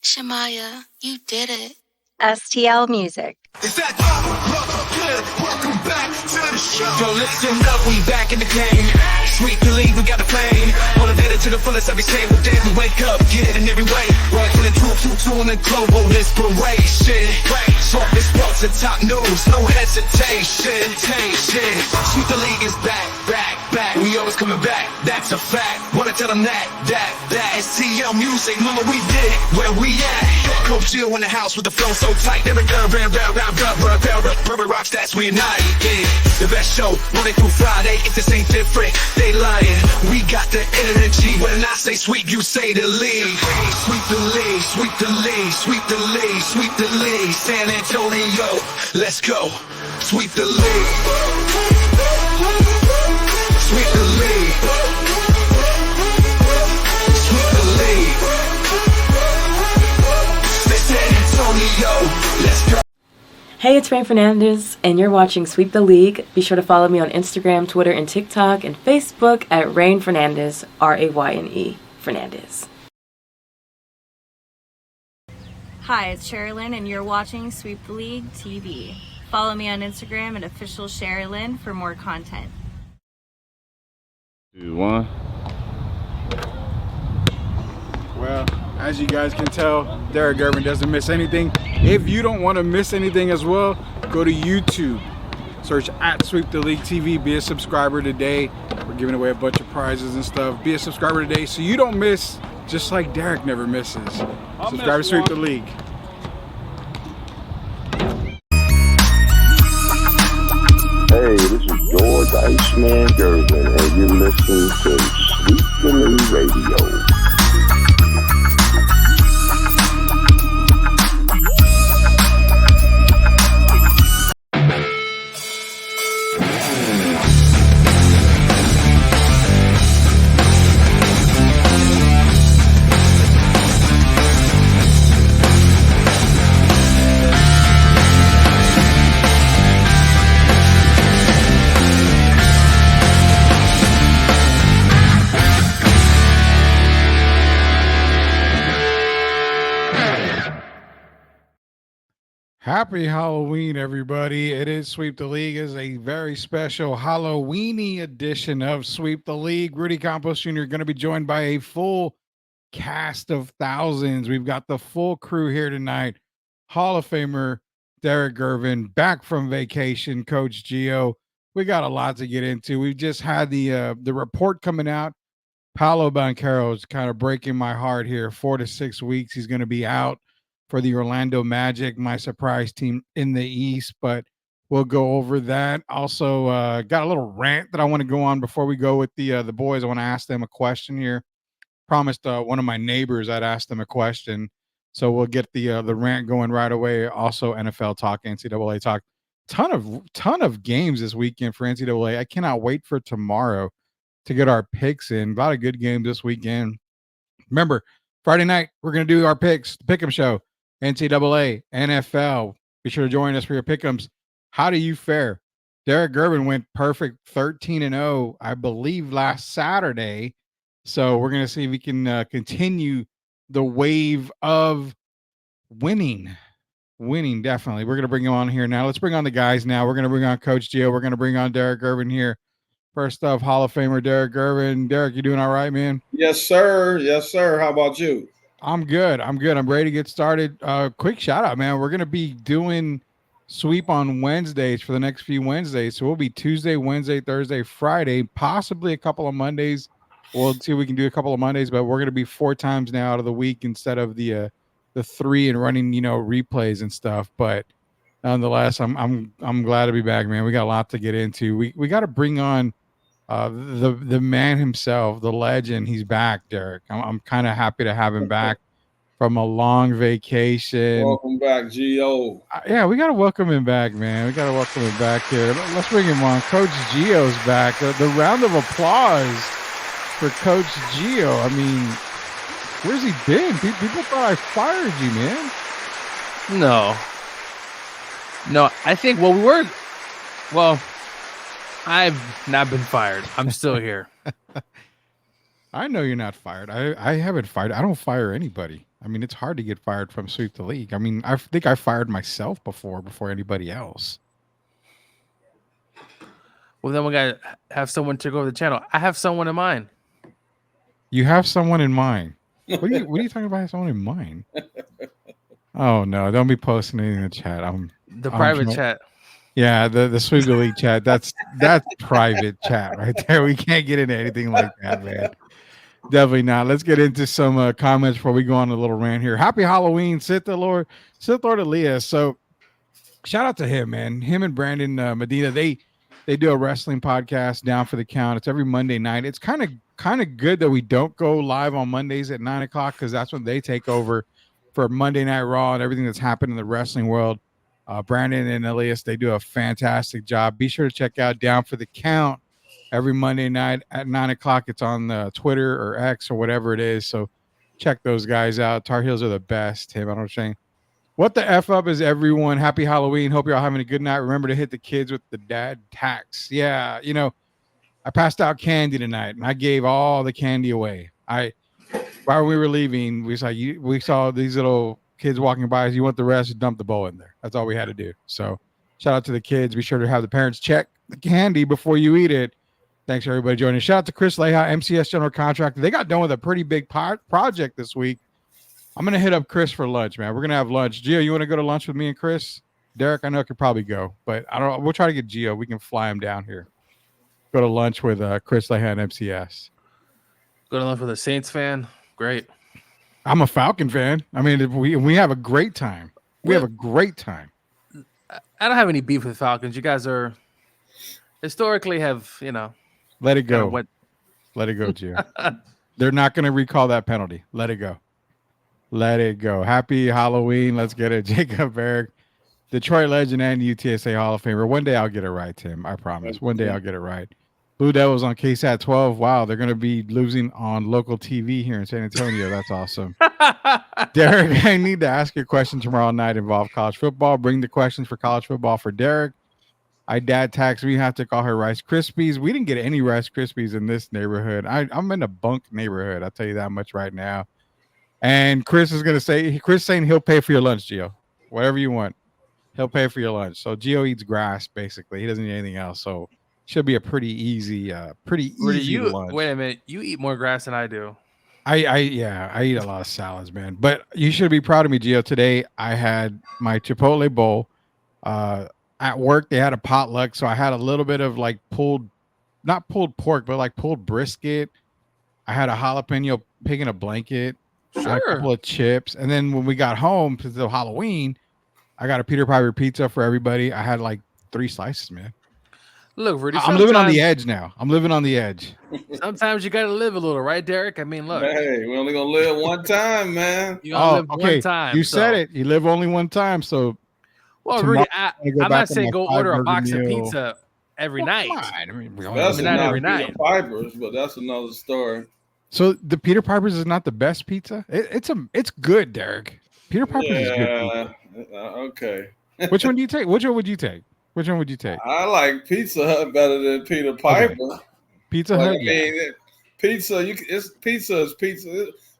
Shamaya, you did it. STL Music. Is that good? Welcome back to the show. Yo, listen up, we back in the game. Sweet the league, we got the flame. Motivated to the fullest every single day. We wake up, get it in every way. Working the tool and global inspiration. Talk this sports and top news, no hesitation. Sweet the league is back. We always coming back, that's a fact. Wanna tell them that. STL Music, mama, we did it. Where we at? Coach Jill in the house with the flow so tight. Every girl, Purple Rock stats, we unite. Yeah, the best show, Monday through Friday. If this ain't different, they lying. We got the energy. When I say sweep, you say the league. Sweep the league, sweep the league, sweep the league, sweep the league. San Antonio, let's go. Sweep the league. Sweep the league. Sweep the league. San Antonio, let's go. Hey, it's Rain Fernandez, and you're watching Sweep the League. Be sure to follow me on Instagram, Twitter, and TikTok, and Facebook at Rain Fernandez, Rayne Fernandez. Hi, it's Sherilyn, and you're watching Sweep the League TV. Follow me on Instagram at official Sherilyn for more content. 2, 1. Well, as you guys can tell, Derek Gervin doesn't miss anything. If you don't want to miss anything as well, go to YouTube. Search at Sweep the League TV. Be a subscriber today. We're giving away a bunch of prizes and stuff. Be a subscriber today so you don't miss, just like Derek never misses. Subscribe to Sweep the League. Hey, this is George Iceman Gervin, and you're listening to Sweep the League Radio. Happy Halloween, everybody. It is Sweep the League. It is a very special Halloweeny edition of Sweep the League. Rudy Campos Jr. going to be joined by a full cast of thousands. We've got the full crew here tonight. Hall of Famer Derek Gervin, back from vacation, Coach Gio. We got a lot to get into. We've just had the report coming out. Paolo Banchero is kind of breaking my heart here. 4 to 6 weeks. He's going to be out for the Orlando Magic, my surprise team in the East, but we'll go over that. Also, got a little rant that I want to go on before we go with the boys. I want to ask them a question here. Promised one of my neighbors I'd ask them a question, so we'll get the rant going right away. Also, NFL talk, NCAA talk. Ton of games this weekend for NCAA. I cannot wait for tomorrow to get our picks in. A lot of good games this weekend. Remember, Friday night we're gonna do our picks, the Pick'em Show. NCAA, NFL. Be sure to join us for your pick'ems. How do you fare? Derek Gervin went perfect 13-0, I believe, last Saturday. So we're going to see if we can continue the wave of winning. Winning, definitely. We're going to bring him on here now. Let's bring on the guys now. We're going to bring on Coach Gio. We're going to bring on Derek Gervin here. First off, Hall of Famer Derek Gervin. Derek, you doing all right, man? Yes, sir. Yes, sir. How about you? I'm good. I'm ready to get started. Quick shout out, man. We're going to be doing sweep on Wednesdays for the next few Wednesdays. So we'll be Tuesday, Wednesday, Thursday, Friday, possibly a couple of Mondays. We'll see if we can do a couple of Mondays, but we're going to be 4 times now out of the week instead of the 3 and running, replays and stuff. But nonetheless, I'm glad to be back, man. We got a lot to get into. We got to bring on the man himself, the legend. He's back, Derek. I'm kind of happy to have him back from a long vacation. Welcome back, Gio. Yeah, we got to welcome him back, man. We got to welcome him back here. Let's bring him on. Coach Gio's back. The round of applause for Coach Gio. I mean, where's he been? People thought I fired you, man. No, I think, I've not been fired. I'm still here. I know you're not fired. I haven't fired. I don't fire anybody. I mean, it's hard to get fired from Sweep the League. I mean, I think I fired myself before anybody else. Well, then we gotta have someone take over the channel. I have someone in mind. You have someone in mind. What are you talking about? Someone in mind? Oh no! Don't be posting anything in the chat. I'm Private chat. Yeah, the Sweep the League chat. That's private chat right there. We can't get into anything like that, man. Definitely not. Let's get into some comments before we go on a little rant here. Happy Halloween, Sith Lord Elias. So shout out to him, man. Him and Brandon Medina. They do a wrestling podcast, Down for the Count. It's every Monday night. It's kind of good that we don't go live on Mondays at 9 o'clock because that's when they take over for Monday Night Raw and everything that's happened in the wrestling world. Brandon and Elias, they do a fantastic job. Be sure to check out Down for the Count every Monday night at 9 o'clock. It's on Twitter or X or whatever it is. So check those guys out. Tar Heels are the best. Tim, I don't know what I'm saying. What the F up is everyone? Happy Halloween. Hope you're all having a good night. Remember to hit the kids with the dad tax. Yeah, I passed out candy tonight and I gave all the candy away. While we were leaving, we saw these little kids walking by. You want the rest, dump the bowl in there. That's all we had to do. So shout out to the kids. Be sure to have the parents check the candy before you eat it. Thanks everybody joining. Shout out to Chris Leha, MCS General Contractor. They got done with a pretty big project this week. I'm gonna hit up Chris for lunch, man. We're gonna have lunch. Gio, you want to go to lunch with me and Chris? Derek, I know I could probably go, but I don't know. We'll try to get Gio. We can fly him down here. Go to lunch with Chris Leha and MCS. Go to lunch with a Saints fan. Great. I'm a Falcon fan. I mean, we have a great time. We have a great time. I don't have any beef with Falcons. You guys are historically have, Let it go. Let it go, Gio. They're not going to recall that penalty. Let it go. Let it go. Happy Halloween. Let's get it. Jacob Eric, Detroit legend and UTSA Hall of Famer. One day I'll get it right, Tim. I promise. One day I'll get it right. Blue Devils on KSAT 12. Wow, they're going to be losing on local TV here in San Antonio. That's awesome. Derek, I need to ask you a question tomorrow night involve college football. Bring the questions for college football for Derek. I dad tax. We have to call her Rice Krispies. We didn't get any Rice Krispies in this neighborhood. I'm in a bunk neighborhood. I'll tell you that much right now. And Chris saying he'll pay for your lunch, Gio. Whatever you want, he'll pay for your lunch. So Gio eats grass, basically. He doesn't eat anything else. So should be a pretty easy lunch. Wait a minute. You eat more grass than I do. I eat a lot of salads, man. But you should be proud of me, Gio. Today I had my Chipotle bowl. At work they had a potluck, so I had a little bit of like not pulled pork, but like pulled brisket. I had a jalapeno pig in a blanket. Sure. A couple of chips, and then when we got home to the Halloween, I got a Peter Piper pizza for everybody. I had like 3 slices, man. Look, Rudy, I'm living on the edge now. I'm living on the edge. Sometimes you gotta live a little, right, Derek? I mean, look. Hey, we only gonna live one time, man. You only live one time. You said it. You live only one time, so. Well, Rudy, I'm not saying go order a box of pizza every night. I mean, that's not every night. Pipers, but that's another story. So the Peter Piper's is not the best pizza. It's good, Derek. Peter Piper's is good. Okay. Which one do you take? Which one would you take? Which one would you take? I like Pizza Hut better than Peter Piper. Okay. Pizza Hut. Pizza is pizza.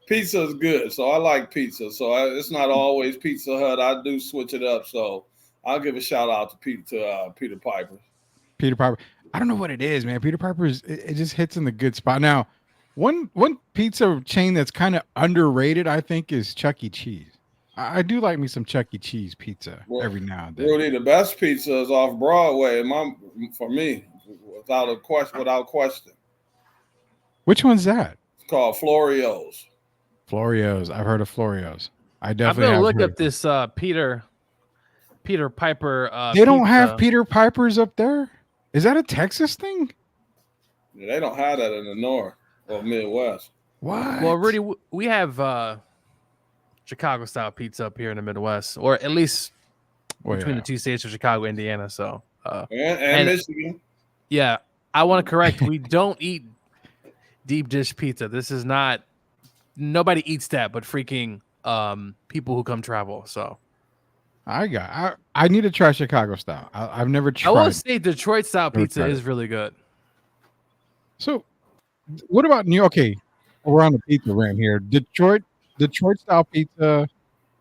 Pizza is good, so I like pizza. So it's not always Pizza Hut. I do switch it up. So I'll give a shout out to Peter Piper. Peter Piper. I don't know what it is, man. Peter Piper's it just hits in the good spot. Now, one pizza chain that's kind of underrated, I think, is Chuck E. Cheese. I do like me some Chuck E. Cheese pizza every now and then. Really, the best pizza is off Broadway, for me, without question. Which one's that? It's called Florio's. Florio's. I've heard of Florio's. I'm gonna look up this Peter Piper. They don't have Peter Pipers up there. Is that a Texas thing? Yeah, they don't have that in the North or Midwest. What? Well, Rudy, we have Chicago style pizza up here in the Midwest, or at least between the two states of Chicago, Indiana. So and Michigan. Yeah, I want to correct. We don't eat deep dish pizza. This is not. Nobody eats that, but freaking people who come travel. So I need to try Chicago style. I've never tried. I will say Detroit style pizza is really good. So, what about New York? Okay, we're on the pizza rant here. Detroit Detroit style pizza,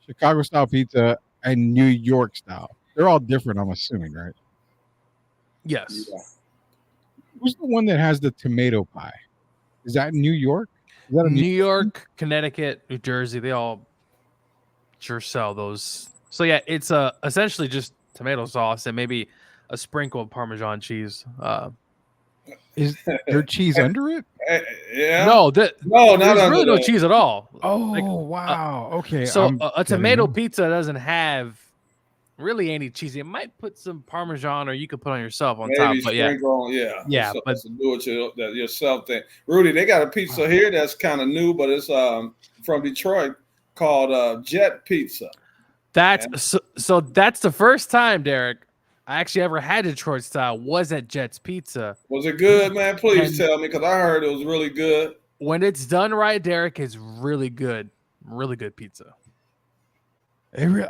Chicago style pizza, and New York style. They're all different, I'm assuming, right? Yes. Yeah. Who's the one that has the tomato pie? Is that New York? Is that a New York thing? York, Connecticut, New Jersey, they all sure sell those. So yeah, it's essentially just tomato sauce and maybe a sprinkle of Parmesan cheese. Is there cheese under it? Yeah. No, No, not there's under really no the. cheese at all. Oh Like, wow. Okay, so I'm a getting tomato it. pizza doesn't have really any cheese. It might put some Parmesan, or you could put on yourself on top. Maybe But yeah, sprinkle on, yeah. yeah, So but it's a do it yourself thing. Rudy, they got a pizza here that's kind of new, but it's from Detroit called Jet Pizza. that's so that's the first time, Derek, I actually ever had Detroit style was at Jet's Pizza. Was it good, man? Please And tell me, because I heard it was really good. when it's done right, Derek, it's really good. Really good pizza.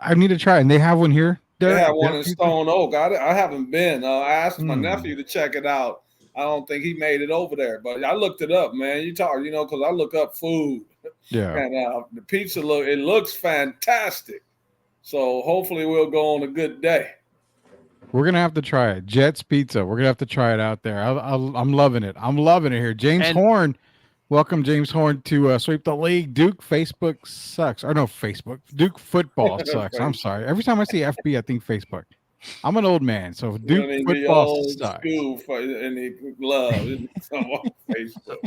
I need to try it. And they have one here. They Derek? have one Jet in pizza? Stone Oak. I haven't been. I asked my Hmm. nephew to check it out. I don't think he made it over there, but I looked it up, man. You talk, because I look up food, Yeah. and the pizza looks fantastic. So hopefully we'll go on a good day. We're gonna have to try it. Jet's Pizza. We're gonna have to try it out there. I'm loving it. I'm loving it here. James And- Horn, welcome James Horn to Sweep the League. Duke Facebook sucks. Or no, Facebook. Duke football sucks. I'm sorry. Every time I see FB, I think Facebook. I'm an old man, so You Duke don't need the football old sucks. school and the love. It's on Facebook.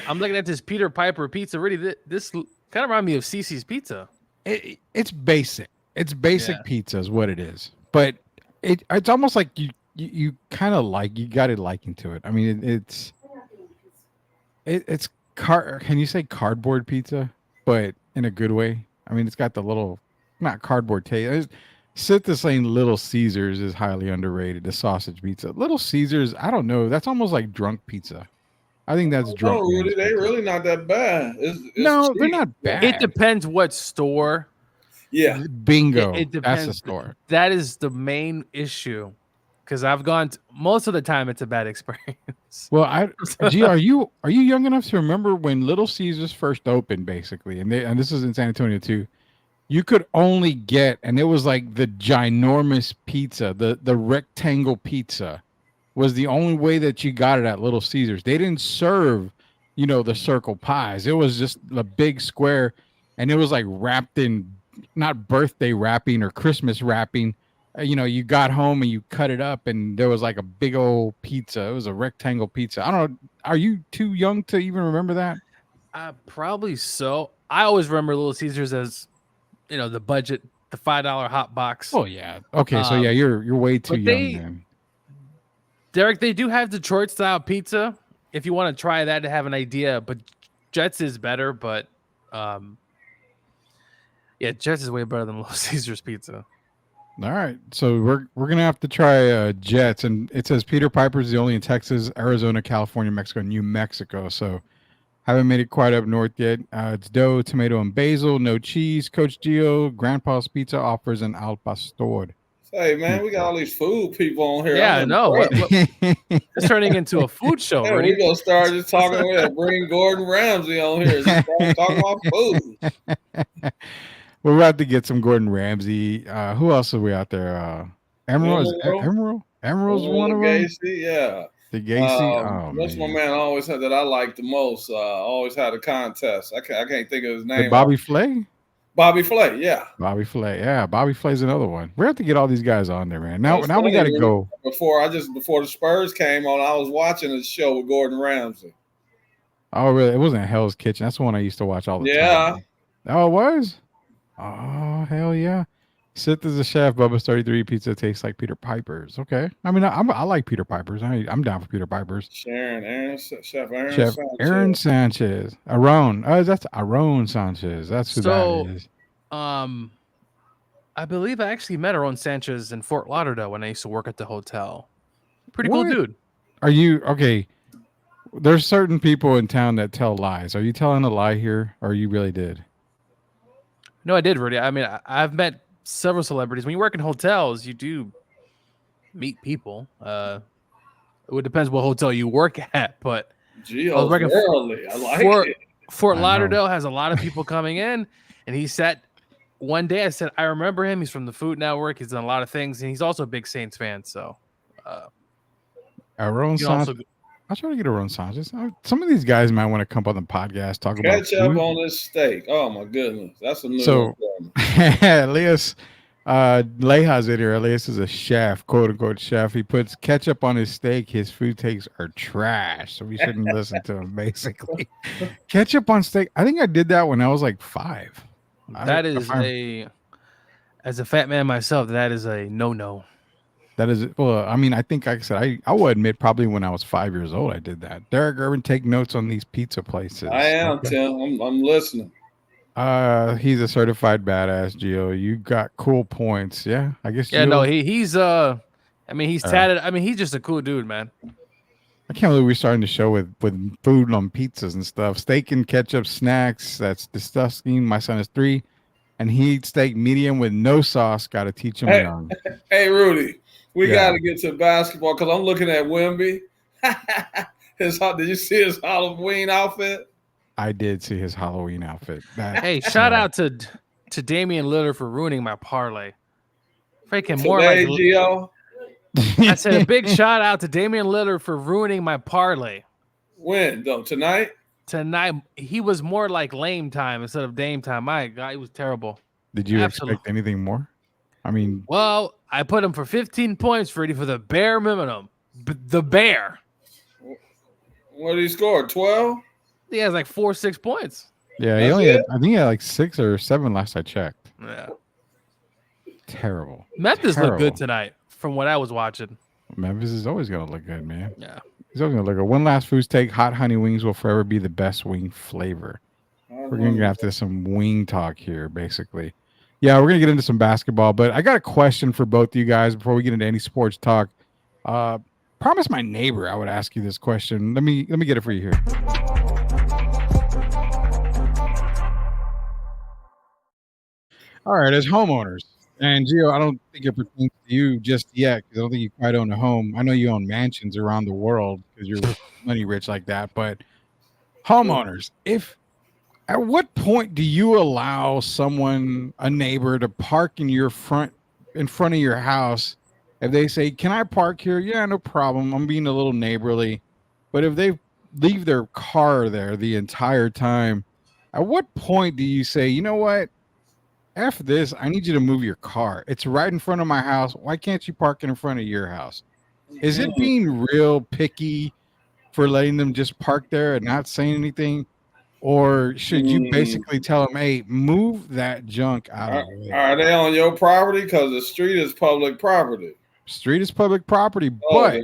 I'm looking at this Peter Piper pizza. Really, this kind of reminds me of Cece's Pizza. It's basic. It's basic Yeah. pizza is what it is. But it's almost like you kind of like you got a liking to it. I mean, it's can you say cardboard pizza, but in a good way? I mean, it's got the little not cardboard taste. Sith saying Little Caesars is highly underrated. The sausage pizza, Little Caesars. I don't know. That's almost like drunk pizza. I think that's drunk. No, man's really, they pizza. really not that bad. It's No, they're cheap. not bad. It depends what store. Yeah. Bingo. It That's depends. the store. That is the main issue, because I've gone most of the time. It's a bad experience. Well, G, are you young enough to remember when Little Caesars first opened, basically, and this is in San Antonio too? You could only get, and it was like the ginormous pizza, the rectangle pizza, was the only way that you got it at Little Caesars. They didn't serve, the circle pies. It was just the big square, and it was like wrapped in not birthday wrapping or Christmas wrapping. You got home and you cut it up, and there was like a big old pizza. It was a rectangle pizza. I don't know. Are you too young to even remember that? Probably so. I always remember Little Caesars as, the budget, the $5 hot box. Oh yeah. Okay, so yeah, you're way too but young then. Derek, they do have Detroit style pizza. If you want to try that to have an idea, but Jets is better. But yeah, Jets is way better than Little Caesars pizza. All right, so we're gonna have to try Jets, and it says Peter Piper's the only in Texas, Arizona, California, Mexico, and New Mexico. So haven't made it quite up north yet. It's dough, tomato, and basil. No cheese. Coach Gio, Grandpa's Pizza offers an al pastor. Hey man, we got all these food people on here. Yeah, I I'm know. impressed. It's turning into a food show. Yeah, Right? we gonna start just talking. We bring Gordon Ramsay on here. Just start talking about food. We're about to get some Gordon Ramsay. Who else are we out there? Emerald. Emerald's one of them. Gacy, yeah. The Gacy. That's my man. I always had that I liked the most. Always had a contest. I can't think of his name. Bobby Flay. Bobby Flay, yeah. Bobby Flay, yeah. Bobby Flay's another one. We have to get all these guys on there, man. Now we got to go. Before the Spurs came on, I was watching a show with Gordon Ramsay. Oh, really? It wasn't Hell's Kitchen. That's the one I used to watch all the time. Oh, it was? Oh, hell yeah. Sith is a chef. Bubba's 33 pizza tastes like Peter Piper's. Okay. I mean, I like Peter Piper's. I'm down for Peter Piper's. Chef Aaron Sanchez. That's Aaron Sanchez. That's who that is. I believe I actually met Aaron Sanchez in Fort Lauderdale when I used to work at the hotel. Pretty cool dude. Are you okay? There's certain people in town that tell lies. Are you telling a lie here, or you really did? No, I did, Rudy. I mean, I've met several celebrities. When you work in hotels, you do meet people. It depends what hotel you work at, but I like it. Fort I know. Lauderdale has a lot of people coming in, and he sat one day. I said, I remember him. He's from the Food Network. He's done a lot of things, and he's also a big Saints fan. So, Aaron you can also Sanchez. I'll try to get Aaron Sanchez. Some of these guys might want to come on the podcast, talk about Ketchup food. on this steak. Oh my goodness, that's a new So, one for me. Elias Leja's in here. Elias is a chef, quote unquote chef. He puts ketchup on his steak. His food takes are trash, so we shouldn't listen to him. Basically, ketchup on steak. I think I did that when I was like 5. that is as a fat man myself, that is a no. That is, well, I mean, I think, like I said, I will admit probably when I was 5 years old, I did that. Derek Irvin, take notes on these pizza places. I am, Tim. I'm listening. He's a certified badass, Gio. You got cool points. Yeah, I guess. Yeah, Gio, no, he's I mean, he's tatted. I mean, he's just a cool dude, man. I can't believe we're starting to show with food on pizzas and stuff. Steak and ketchup snacks. That's disgusting. My son is 3, and he eats steak medium with no sauce. Got to teach him young. Hey, Rudy, we got to get to basketball because I'm looking at Wemby. Did you see his Halloween outfit? I did see his Halloween outfit. Hey, shout out to Damian Lillard for ruining my parlay. Freaking more Today, like Gio. I said a big shout out to Damian Lillard for ruining my parlay. When though? Tonight? Tonight he was more like lame time instead of Dame time. My God, it was terrible. Did you expect anything more? I mean, well, I put him for 15 points, Freddie, for the bare minimum. The Bear. What did he score? 12? He has like 4-6 points. Yeah, he only had, I think he had like 6 or 7 last I checked. Yeah. Terrible. Memphis looked good tonight from what I was watching. Memphis is always going to look good, man. Yeah. He's always going to look good. One last food take. Hot honey wings will forever be the best wing flavor. We're going to have to some wing talk here, basically. Yeah, we're going to get into some basketball, but I got a question for both of you guys before we get into any sports talk. Promise my neighbor I would ask you this question. Let me get it for you here. All right, as homeowners, and Gio, I don't think it pertains to you just yet because I don't think you quite own a home. I know you own mansions around the world because you're money rich like that. But homeowners, at what point do you allow a neighbor, to park in front of your house? If they say, "Can I park here?" Yeah, no problem. I'm being a little neighborly. But if they leave their car there the entire time, at what point do you say, "You know what? F this, I need you to move your car. It's right in front of my house. Why can't you park it in front of your house?" Is it being real picky for letting them just park there and not saying anything? Or should you basically tell them, "Hey, move that junk out of the way"? Are they on your property? Because the street is public property. Street is public property, then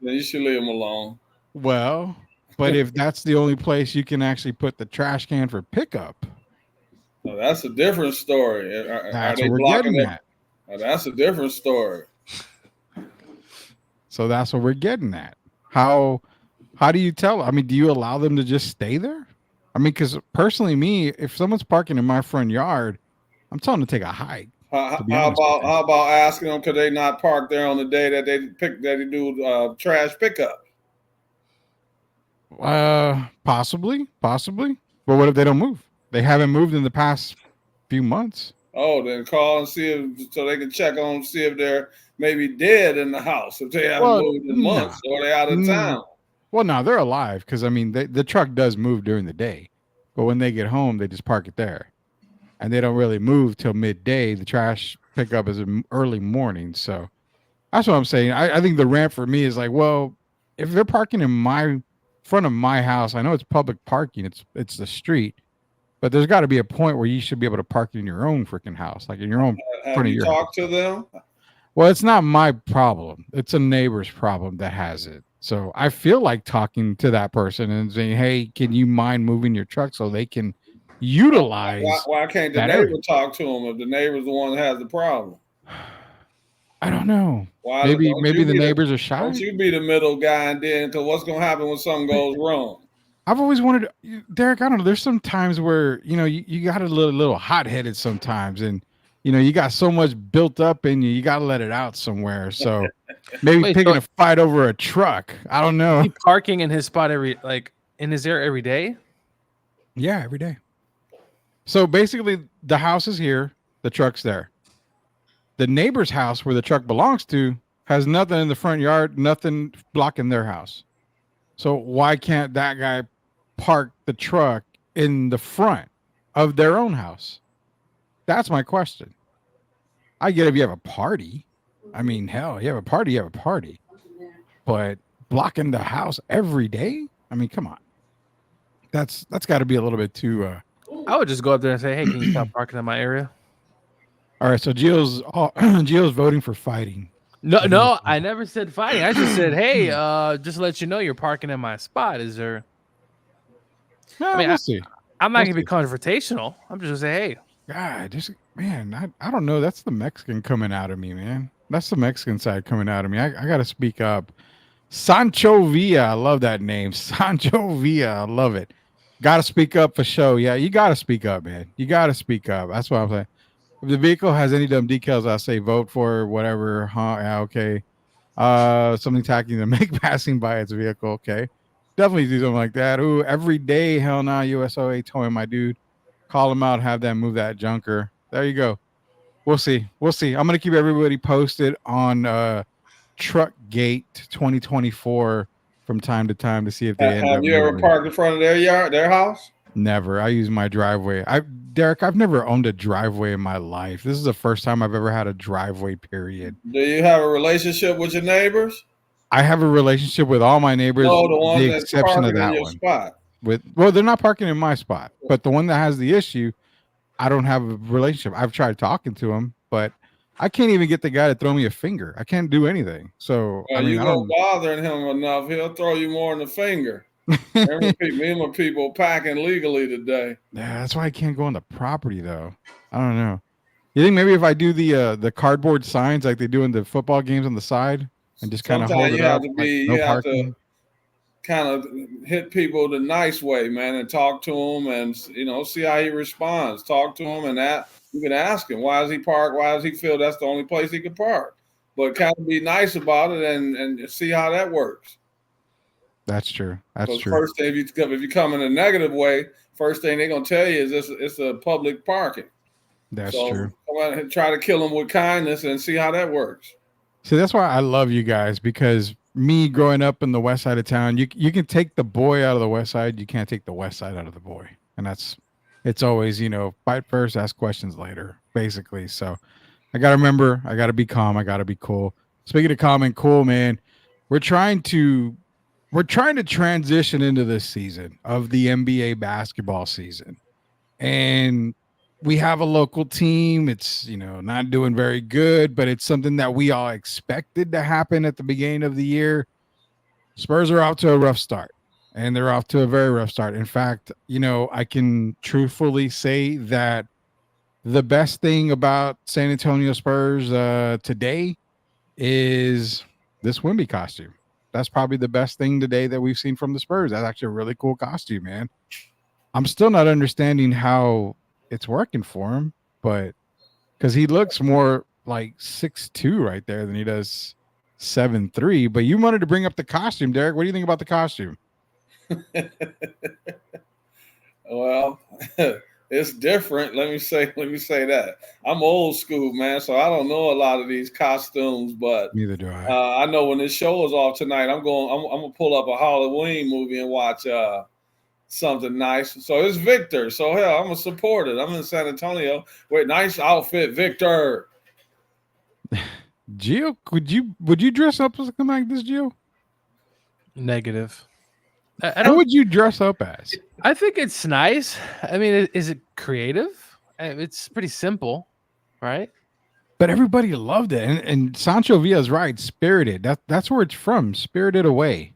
you should leave them alone. Well, but if that's the only place you can actually put the trash can for pickup, no, that's a different story. That's what we're getting at. That's a different story. So that's what we're getting at. How do you tell? I mean, do you allow them to just stay there? I mean, because personally, if someone's parking in my front yard, I'm telling them to take a hike. How about asking them could they not park there on the day that they do trash pickup? Possibly. But what if they don't move? They haven't moved in the past few months. Oh, then call and see so they can check on, see if they're maybe dead in the house if they haven't moved in months or they're out of town. Well, no, they're alive because I mean the truck does move during the day, but when they get home, they just park it there, and they don't really move till midday. The trash pickup is in early morning, so that's what I'm saying. I think the rant for me is like, well, if they're parking in front of my house, I know it's public parking. It's the street. But there's got to be a point where you should be able to park in your own freaking house, like in your own front of your house. Have you talked to them? Well, it's not my problem. It's a neighbor's problem that has it. So I feel like talking to that person and saying, "Hey, can you mind moving your truck so they can utilize?" Why can't the neighbor talk to them if the neighbor's the one that has the problem? I don't know. Maybe the neighbors are shy. Don't you be the middle guy and then, because what's going to happen when something goes wrong? I've always wanted, Derek, I don't know. There's some times where, you got a little hot-headed sometimes, and, you got so much built up in you, you got to let it out somewhere. So maybe picking a fight over a truck. I don't know. Is he parking in his spot in his area every day? Yeah, every day. So basically, the house is here, the truck's there. The neighbor's house where the truck belongs to has nothing in the front yard, nothing blocking their house. So why can't that guy park the truck in the front of their own house? That's my question. I get if you have a party. I mean, hell, you have a party, you have a party. But blocking the house every day? I mean, come on. That's got to be a little bit too I would just go up there and say, "Hey, can you stop parking in my area?" All right, so Gio's voting for fighting. No, I never said fighting. I just said, "Hey, just to let you know, you're parking in my spot." Is there? No, I mean, we'll see. I'm not We'll gonna be see. confrontational. I'm just gonna say, "Hey, God, just man, I don't know. That's the Mexican coming out of me, man. That's the Mexican side coming out of me. I got to speak up. Sancho Villa, I love that name. Sancho Villa, I love it. Got to speak up for show. Yeah, you got to speak up, man. You got to speak up. That's what I'm saying. If the vehicle has any dumb decals, I say vote for whatever. Huh? Yeah, okay. Something tacky to make passing by its vehicle. Okay, definitely do something like that. Ooh, every day, hell nah, USOA towing my dude. Call him out, have them move that junker. There you go. We'll see. We'll see. I'm gonna keep everybody posted on Truckgate 2024 from time to time to see if they end Have up you ever moving. parked in front of their house? Never. I use my driveway. Derek, I've never owned a driveway in my life. This is the first time I've ever had a driveway, period. Do you have a relationship with your neighbors? I have a relationship with all my neighbors, No, the one the that's exception of parking in that your one. spot. Well, they're not parking in my spot, but the one that has the issue, I don't have a relationship. I've tried talking to him, but I can't even get the guy to throw me a finger. I can't do anything. So I mean, You I go don't. bothering him enough, he'll throw you more than a finger. Me and my people packing legally today. Yeah, that's why I can't go on the property though. I don't know. You think maybe if I do the cardboard signs like they do in the football games on the side and just kind of hold Sometimes it you have up to like be, no you have to parking? kind of hit people the nice way, man, and talk to him and see how he responds. Talk to him and that you can ask him why does he park? Why does he feel that's the only place he can park? But kind of be nice about it and see how that works. That's true. That's Because true. first thing if you come in a negative way, first thing they're gonna tell you is it's a public parking. That's So true. come on and try to kill them with kindness and see how that works. See, that's why I love you guys because me growing up in the west side of town, you can take the boy out of the west side, you can't take the west side out of the boy, and it's always fight first, ask questions later, basically. So I gotta remember, I gotta be calm, I gotta be cool. Speaking of calm and cool, man, we're trying to transition into this season of the NBA basketball season. And we have a local team. It's, not doing very good, but it's something that we all expected to happen at the beginning of the year. Spurs are off to a rough start, and they're off to a very rough start. In fact, I can truthfully say that the best thing about San Antonio Spurs today is this Wimby costume. That's probably the best thing today that we've seen from the Spurs. That's actually a really cool costume, man. I'm still not understanding how it's working for him, but because he looks more like 6'2" right there than he does 7'3". But you wanted to bring up the costume, Derek. What do you think about the costume? Well, it's different. Let me say that. I'm old school, man, so I don't know a lot of these costumes, but Neither do I. I know when this show is off tonight, I'm gonna pull up a Halloween movie and watch something nice. So it's Victor. So hell, I'm gonna support it. I'm in San Antonio. Wait, nice outfit, Victor. Gio, would you dress up as something like this, Gio? negative." What would you dress up as? I think it's nice. I mean, is it creative? It's pretty simple, right? But everybody loved it, and Sancho Villa's right. Spirited. That's where it's from. Spirited Away.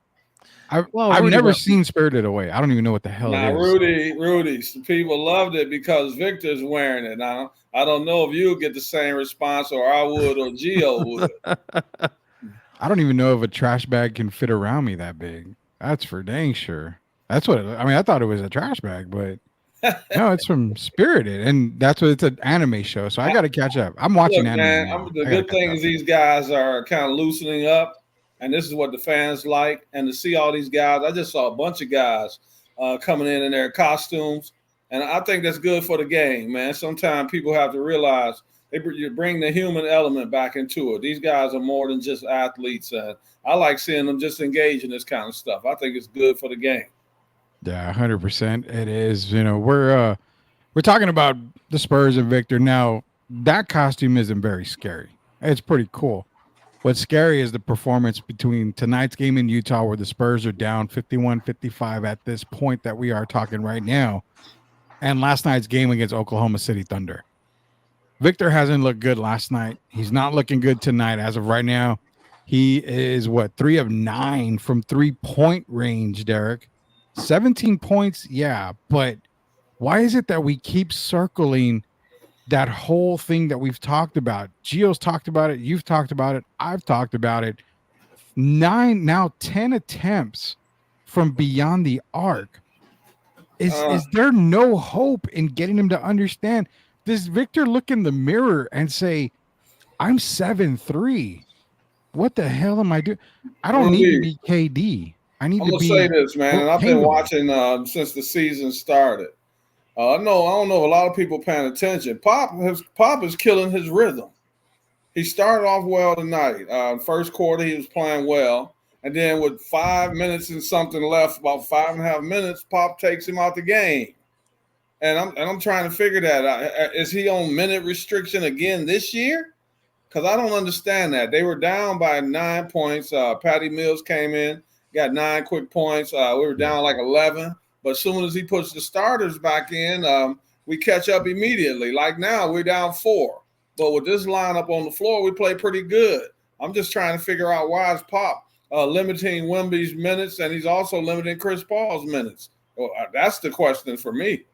I've never seen Spirited Away. I don't even know what the hell it is. Rudy, some people loved it because Victor's wearing it. Now I don't know if you'll get the same response, or I would, or Gio would. I don't even know if a trash bag can fit around me that big. That's for dang sure. That's what I thought it was a trash bag, but no, it's from Spirited, and that's what it's an anime show. So I got to catch up. I'm watching anime. Man, the good thing is these guys are kind of loosening up, and this is what the fans like. And to see all these guys, I just saw a bunch of guys coming in their costumes. And I think that's good for the game, man. Sometimes people have to realize you bring the human element back into it. These guys are more than just athletes. I like seeing them just engage in this kind of stuff. I think it's good for the game. Yeah, 100%. It is. We're talking about the Spurs and Victor. Now, that costume isn't very scary. It's pretty cool. What's scary is the performance between tonight's game in Utah, where the Spurs are down 51-55 at this point that we are talking right now, and last night's game against Oklahoma City Thunder. Victor hasn't looked good last night. He's not looking good tonight. As of right now, he is 3 of 9 from 3-point range, Derek. 17 points, yeah, but why is it that we keep circling that whole thing that we've talked about? Gio's talked about it. You've talked about it. I've talked about it. 10 attempts from beyond the arc. Is there no hope in getting him to understand? Does Victor look in the mirror and say, I'm 7'3"? What the hell am I doing? I don't need to be KD. I'm going to say this, man. And I've been watching since the season started. I don't know a lot of people paying attention. Pop is killing his rhythm. He started off well tonight. First quarter, he was playing well. And then with 5 minutes and something left, about 5.5 minutes, Pop takes him out the game. And I'm trying to figure that out. Is he on minute restriction again this year? Because I don't understand that. They were down by 9 points. Patty Mills came in, got 9 quick points. We were down like 11. But as soon as he puts the starters back in, we catch up immediately. Like now, we're down 4. But with this lineup on the floor, we play pretty good. I'm just trying to figure out why is Pop limiting Wemby's minutes, and he's also limiting Chris Paul's minutes. Well, that's the question for me.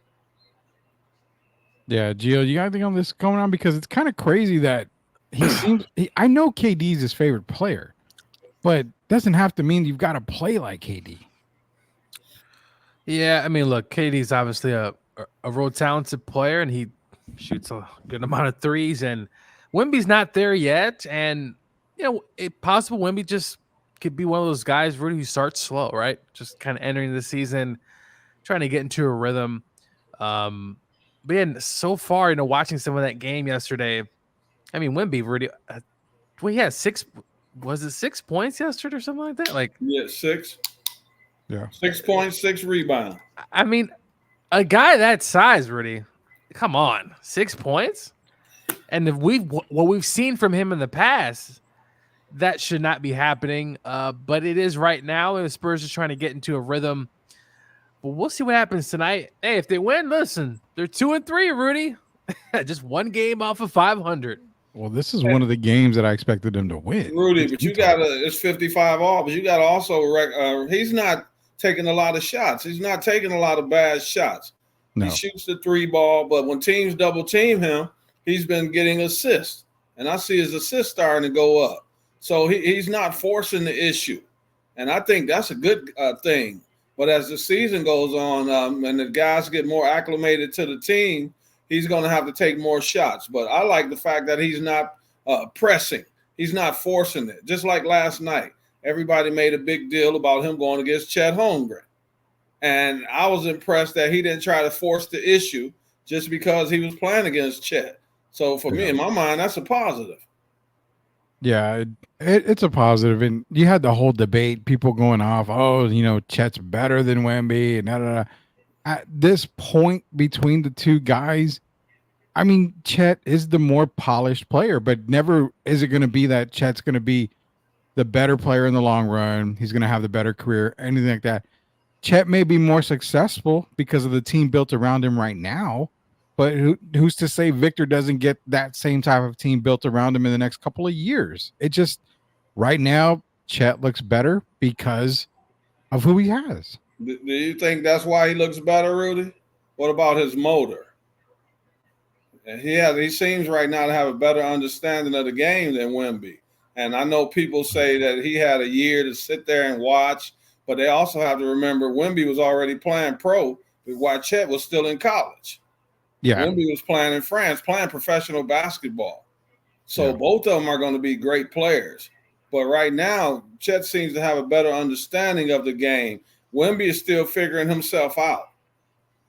Yeah, Gio, you got anything on this going on? Because it's kind of crazy that he seems. I know KD's his favorite player, but doesn't have to mean you've got to play like KD. Yeah, I mean, look, KD's obviously a real talented player, and he shoots a good amount of threes. And Wemby's not there yet, and it's possible Wemby just could be one of those guys, really, who starts slow, right? Just kind of entering the season, trying to get into a rhythm. But yeah, so far, watching some of that game yesterday, I mean, Wemby really, he had 6. Was it 6 points yesterday or something like that? Like 6. Yeah, 6 points, 6 rebounds. I mean, a guy that size, Rudy, come on, 6 points, and if what we've seen from him in the past, that should not be happening. But it is right now, and the Spurs are trying to get into a rhythm. But we'll see what happens tonight. Hey, if they win, listen, they're 2-3, Rudy. Just one game off of 500. Well, this is one of the games that I expected them to win. Rudy, but you got it's 55 all, but you got to also he's not taking a lot of shots. He's not taking a lot of bad shots. No. He shoots the 3 ball, but when teams double team him, he's been getting assists. And I see his assists starting to go up. So he's not forcing the issue. And I think that's a good thing. But as the season goes on and the guys get more acclimated to the team, he's going to have to take more shots. But I like the fact that he's not pressing. He's not forcing it. Just like last night, everybody made a big deal about him going against Chet Holmgren. And I was impressed that he didn't try to force the issue just because he was playing against Chet. So for me, in my mind, that's a positive. Yeah, it's a positive. And you had the whole debate, people going off, Chet's better than Wemby and da. At this point between the two guys, I mean, Chet is the more polished player, but never is it going to be that Chet's going to be the better player in the long run. He's going to have the better career, anything like that. Chet may be more successful because of the team built around him right now, but who's to say Victor doesn't get that same type of team built around him in the next couple of years? It just, right now, Chet looks better because of who he has. Do you think that's why he looks better, Rudy? What about his motor? And he seems right now to have a better understanding of the game than Wemby. And I know people say that he had a year to sit there and watch, but they also have to remember Wemby was already playing pro while Chet was still in college. Yeah. Wemby was playing in France, playing professional basketball. So both of them are going to be great players. But right now, Chet seems to have a better understanding of the game. Wemby is still figuring himself out.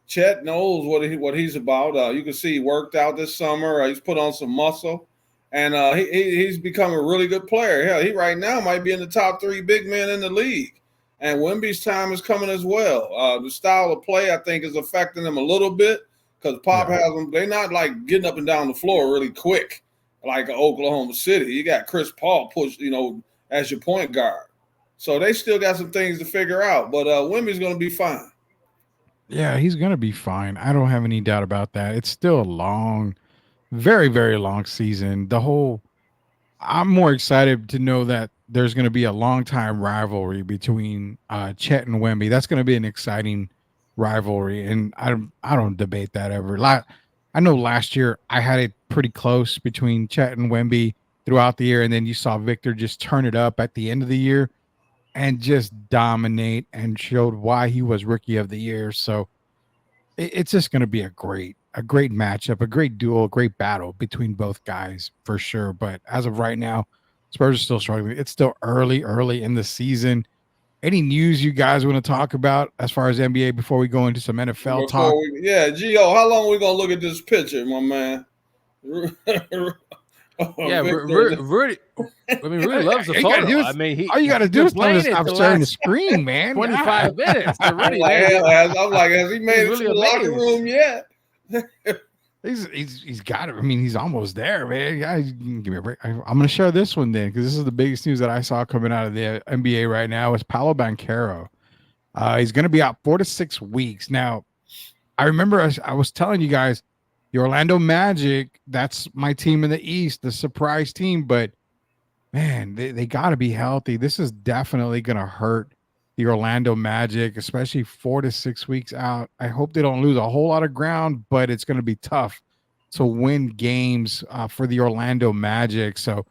Chet knows what he's about. You can see he worked out this summer. He's put on some muscle, and he's become a really good player. Hell, he right now might be in the top 3 big men in the league. And Wemby's time is coming as well. The style of play, I think, is affecting them a little bit because Pop has them. They're not like getting up and down the floor really quick like Oklahoma City. You got Chris Paul pushed, as your point guard. So they still got some things to figure out. But Wemby's going to be fine. Yeah, he's going to be fine. I don't have any doubt about that. It's still a long, very, very long season. I'm more excited to know that there's going to be a long time rivalry between Chet and Wemby. That's going to be an exciting rivalry, and I don't debate that ever. I know last year I had it pretty close between Chet and Wemby throughout the year, and then you saw Victor just turn it up at the end of the year and just dominate and showed why he was Rookie of the Year. So it's just going to be a great matchup, a great duel, a great battle between both guys for sure. But as of right now, Spurs are still struggling. It's still early in the season. Any news you guys want to talk about as far as NBA before we go into some NFL talk? Gio, how long are we going to look at this picture, my man? Rudy. I mean, Rudy loves the photo. All you got to do is stop sharing the screen, man. 25 minutes. I'm like, has he made it to the locker room yet? He's got it. I mean, he's almost there, man. Yeah, give me a break. I'm going to share this one then because this is the biggest news that I saw coming out of the NBA right now. Is Paolo Banchero. He's going to be out 4 to 6 weeks. Now, I remember I was telling you guys, the Orlando Magic, that's my team in the East, the surprise team. But, man, they got to be healthy. This is definitely going to hurt the Orlando Magic, especially 4 to 6 weeks out. I hope they don't lose a whole lot of ground, but it's going to be tough to win games for the Orlando Magic. So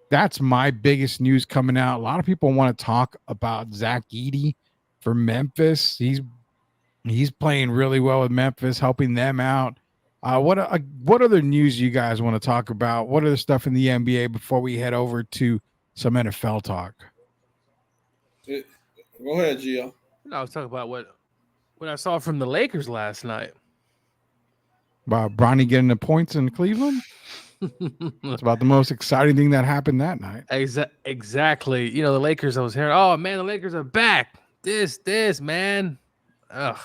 that's my biggest news coming out. A lot of people want to talk about Zach Edey for Memphis. He's playing really well with Memphis, helping them out. What other news you guys want to talk about? What other stuff in the NBA before we head over to some NFL talk? Go ahead, Gio. I was talking about what I saw from the Lakers last night. About Bronny getting the points in Cleveland? It's about the most exciting thing that happened that night. Exactly. The Lakers, I was hearing, oh, man, the Lakers are back. This, man. Ugh.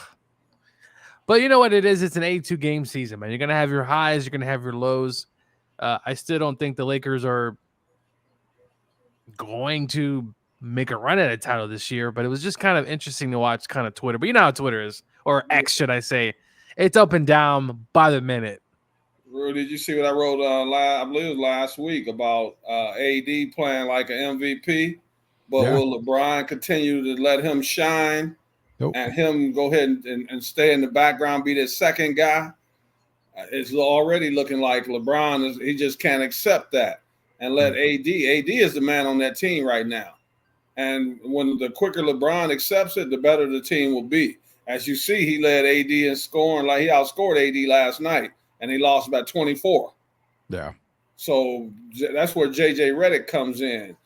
But you know what it is? It's an 82-game season, man. You're going to have your highs. You're going to have your lows. I still don't think the Lakers are going to make a run at a title this year, but it was just kind of interesting to watch kind of Twitter. But you know how Twitter is, or X, should I say. It's up and down by the minute. Rudy, did you see what I wrote I believe it was last week about AD playing like an MVP, but will LeBron continue to let him shine? Nope. And him go ahead and stay in the background, be the second guy? It's already looking like LeBron he just can't accept that and let AD is the man on that team right now. And when the quicker LeBron accepts it, the better the team will be. As you see, he led AD in scoring, like he outscored AD last night, and he lost about 24. Yeah. So that's where JJ Redick comes in.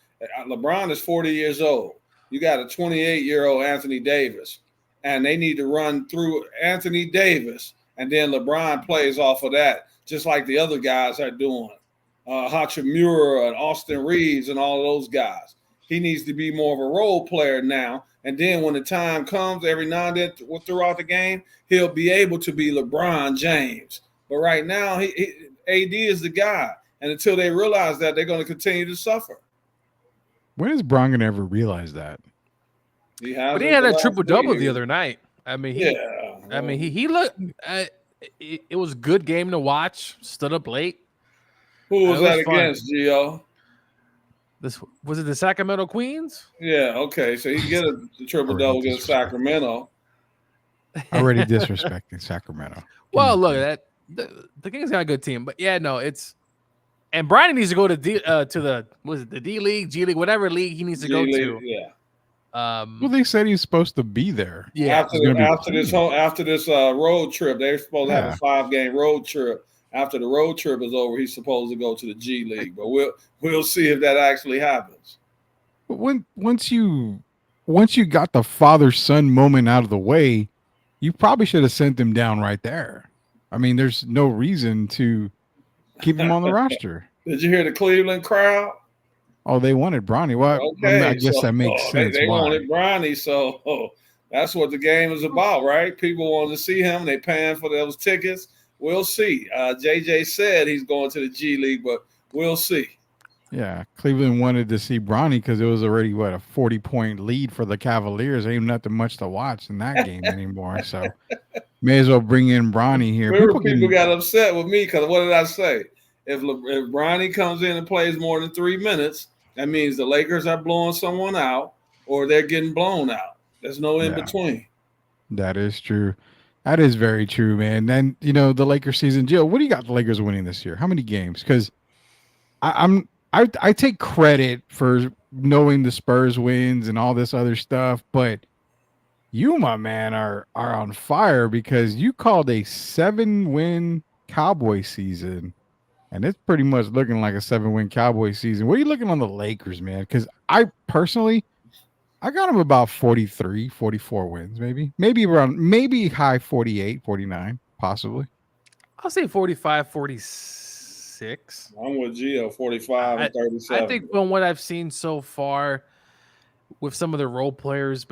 LeBron is 40 years old. You got a 28-year-old Anthony Davis, and they need to run through Anthony Davis, and then LeBron plays off of that, just like the other guys are doing. Hachimura and Austin Reeves and all of those guys. He needs to be more of a role player now. And then when the time comes, every now and then throughout the game, he'll be able to be LeBron James. But right now, AD is the guy. And until they realize that, they're going to continue to suffer. When is Bron going to ever realize that? He had a triple-double the other night. I mean, he looked it was a good game to watch. Stood up late. Who was that against, Gio? Was it the Sacramento Queens? Yeah, okay. So he get a triple-double against Sacramento. Already disrespecting Sacramento. Well, look, the Kings got a good team. But, yeah, no, and Brian needs to go to the D League, G League, whatever league he needs to go to. Yeah. Well, they said he's supposed to be there. Yeah. After this road trip, they're supposed to have a 5-game road trip. After the road trip is over, he's supposed to go to the G League, but we'll see if that actually happens. But once you once you got the father-son moment out of the way, you probably should have sent him down right there. I mean, there's no reason to keep him on the roster. Did you hear the Cleveland crowd? Oh, they wanted Bronny. Well, Okay, I guess so, that makes sense. They Why? wanted Bronny, so that's what the game is about, right? People want to see him. They paying for those tickets. We'll see. JJ said he's going to the G League, but we'll see. Yeah, Cleveland wanted to see Bronny because it was already, a 40-point lead for the Cavaliers. Ain't nothing much to watch in that game anymore. So may as well bring in Bronny here. People got upset with me because what did I say? If Bronny comes in and plays more than 3 minutes, that means the Lakers are blowing someone out or they're getting blown out. There's no in between. That is true. That is very true, man. And, the Lakers season, Jill, what do you got the Lakers winning this year? How many games? Because I take credit for knowing the Spurs wins and all this other stuff, but you, my man, are on fire because you called a 7-win Cowboy season, and it's pretty much looking like a 7-win Cowboy season. What are you looking on the Lakers, man? Because I personally, I got them about 43, 44 wins, maybe high 48, 49, possibly. I'll say 45, 46. I'm with Gio, 45 and 37. I think from what I've seen so far with some of the role players,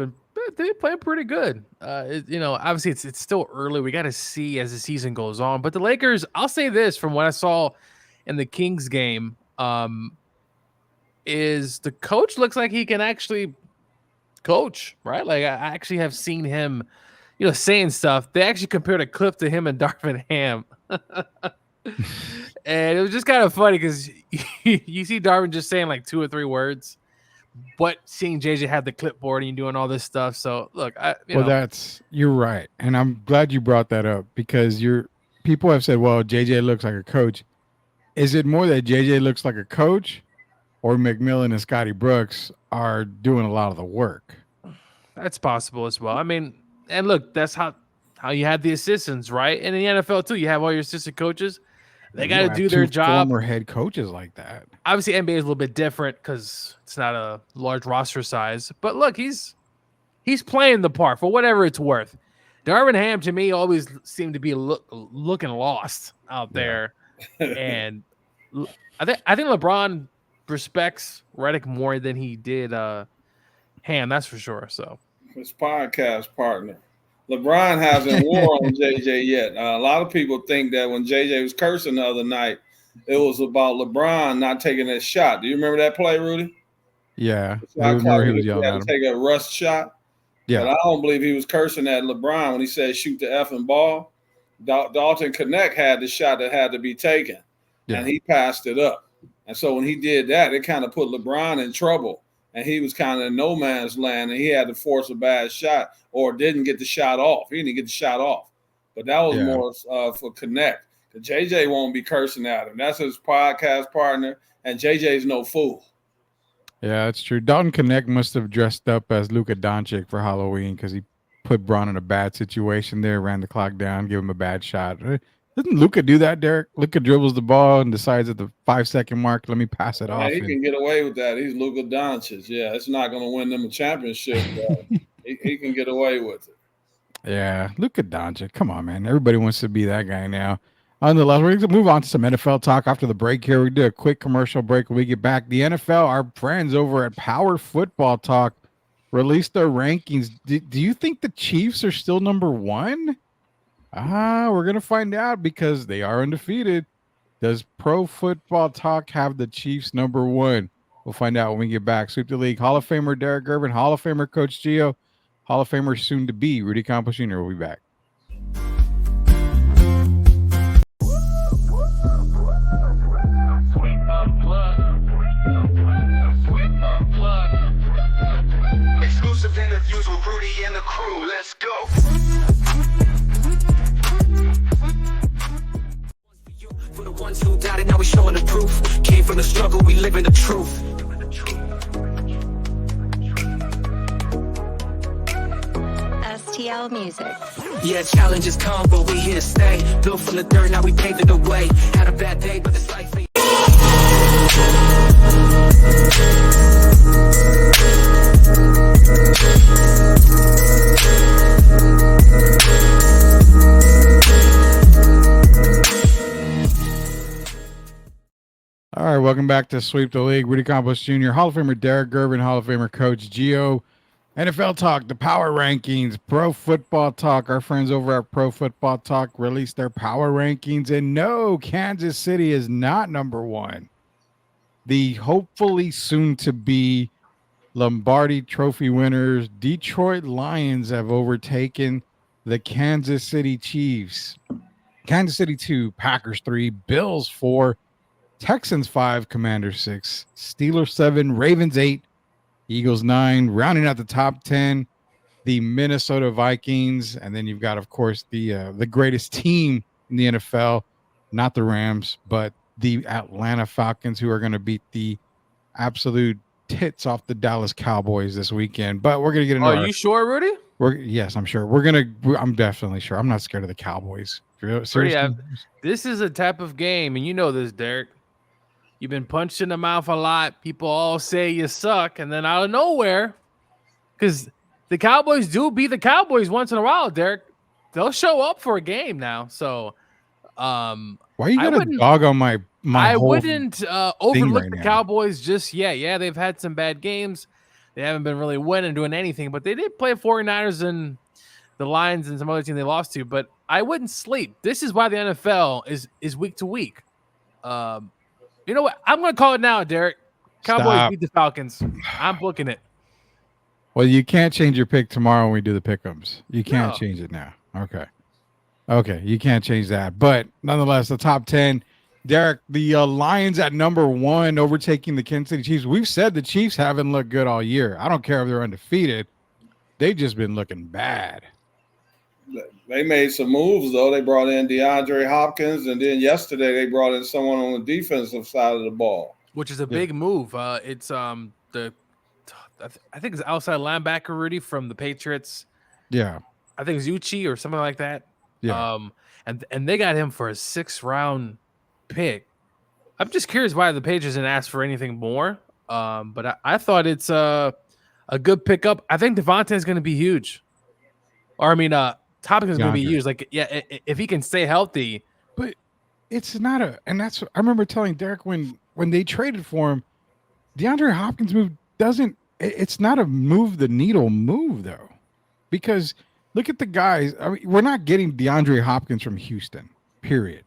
they play pretty good. Obviously it's still early. We got to see as the season goes on. But the Lakers, I'll say this from what I saw in the Kings game, is the coach looks like he can actually coach, right? Like I actually have seen him, saying stuff. They actually compared a clip to him and Darvin Ham. And it was just kind of funny because you see Darvin just saying like 2 or 3 words, but seeing JJ have the clipboard and doing all this stuff. So look, you're right. And I'm glad you brought that up because people have said, well, JJ looks like a coach. Is it more that JJ looks like a coach or McMillan and Scotty Brooks are doing a lot of the work? That's possible as well. I mean, and look, that's how you have the assistants, right? And in the NFL too, you have all your assistant coaches. They got to do their job. Former head coaches like that. Obviously, NBA is a little bit different because it's not a large roster size. But look, he's playing the part for whatever it's worth. Darvin Ham to me always seemed to be looking lost out there, and I think LeBron respects Redick more than he did Ham. That's for sure. So his podcast partner. LeBron hasn't wore on JJ yet. A lot of people think that when JJ was cursing the other night, it was about LeBron not taking that shot. Do you remember that play, Rudy? Yeah. I remember he was yelling at him. Take a rust shot. Yeah. But I don't believe he was cursing at LeBron when he said shoot the effing ball. Dalton Connect had the shot that had to be taken, and he passed it up. And so when he did that, it kind of put LeBron in trouble. And he was kind of in no man's land, and he had to force a bad shot or didn't get the shot off. He didn't get the shot off. But that was more for Connect. The JJ won't be cursing at him. That's his podcast partner, and JJ's no fool. Yeah, that's true. Dalton Connect must have dressed up as Luka Doncic for Halloween because he put Bron in a bad situation there, ran the clock down, gave him a bad shot. Doesn't Luka do that, Derek? Luka dribbles the ball and decides at the 5-second mark, let me pass it off. He can get away with that. He's Luka Doncic. Yeah, it's not going to win them a championship, but he can get away with it. Yeah, Luka Doncic. Come on, man. Everybody wants to be that guy now. Nonetheless, we're going to move on to some NFL talk after the break here. We do a quick commercial break when we get back. The NFL, our friends over at Power Football Talk, released their rankings. Do you think the Chiefs are still number 1? We're going to find out because they are undefeated. Does Pro Football Talk have the Chiefs number 1? We'll find out when we get back. Sweep the League. Hall of Famer Derek Gervin, Hall of Famer Coach Gio, Hall of Famer soon to be Rudy Campos Jr. We'll be back. Exclusive interviews with Rudy and the crew. Let's go. For the ones who doubted, now we showing the proof. Came from the struggle, we living the truth. STL Music. Yeah, challenges come, but we here to stay. Built from the dirt, now we paving the way. Had a bad day, but this life ain't. Welcome back to Sweep the League. Rudy Campos Jr., Hall of Famer Derek Gervin, Hall of Famer Coach Gio, NFL Talk, the Power Rankings, Pro Football Talk. Our friends over at Pro Football Talk released their Power Rankings, and no, Kansas City is not number one. The hopefully soon-to-be Lombardi Trophy winners, Detroit Lions, have overtaken the Kansas City Chiefs. Kansas City 2, Packers 3, Bills 4, Texans 5, Commanders 6, Steelers 7, Ravens 8, Eagles 9. Rounding out the top 10, the Minnesota Vikings, and then you've got, of course, the greatest team in the NFL, not the Rams, but the Atlanta Falcons, who are going to beat the absolute tits off the Dallas Cowboys this weekend. But we're going to get into Are you sure, Rudy? Yes, I'm sure. I'm definitely sure. I'm not scared of the Cowboys. Seriously? This is a type of game, and you know this, Derek. You've been punched in the mouth a lot. People all say you suck, and then out of nowhere, because the Cowboys do beat the Cowboys once in a while, Derek, they'll show up for a game now. So, why you got a dog on my I wouldn't overlook right the now. Cowboys just yet. Yeah, they've had some bad games. They haven't been really winning, doing anything, but they did play 49ers and the Lions and some other team they lost to. But I wouldn't sleep. This is why the NFL is week to week. You know what? I'm going to call it now, Derek. Cowboys beat the Falcons. I'm booking it. Well, you can't change your pick tomorrow when we do the pick'ems. You can't change it now. Okay, you can't change that. But nonetheless, the top 10, Derek, the Lions at number 1, overtaking the Kansas City Chiefs. We've said the Chiefs haven't looked good all year. I don't care if they're undefeated. They've just been looking bad. They made some moves, though. They brought in DeAndre Hopkins, and then yesterday they brought in someone on the defensive side of the ball. Which is a big move. It's I think it's outside linebacker Rudy from the Patriots. Yeah. I think it's Uchi or something like that. Yeah. And they got him for a 6th round pick. I'm just curious why the Patriots didn't ask for anything more. But I thought it's a good pickup. I think Devontae is going to be huge. Or I mean, Topic is going to be huge. Like, yeah, if he can stay healthy. But it's not and that's, I remember telling Derek when they traded for him, DeAndre Hopkins move it's not a move the needle move though, because look at the guys. I mean, we're not getting DeAndre Hopkins from Houston, period.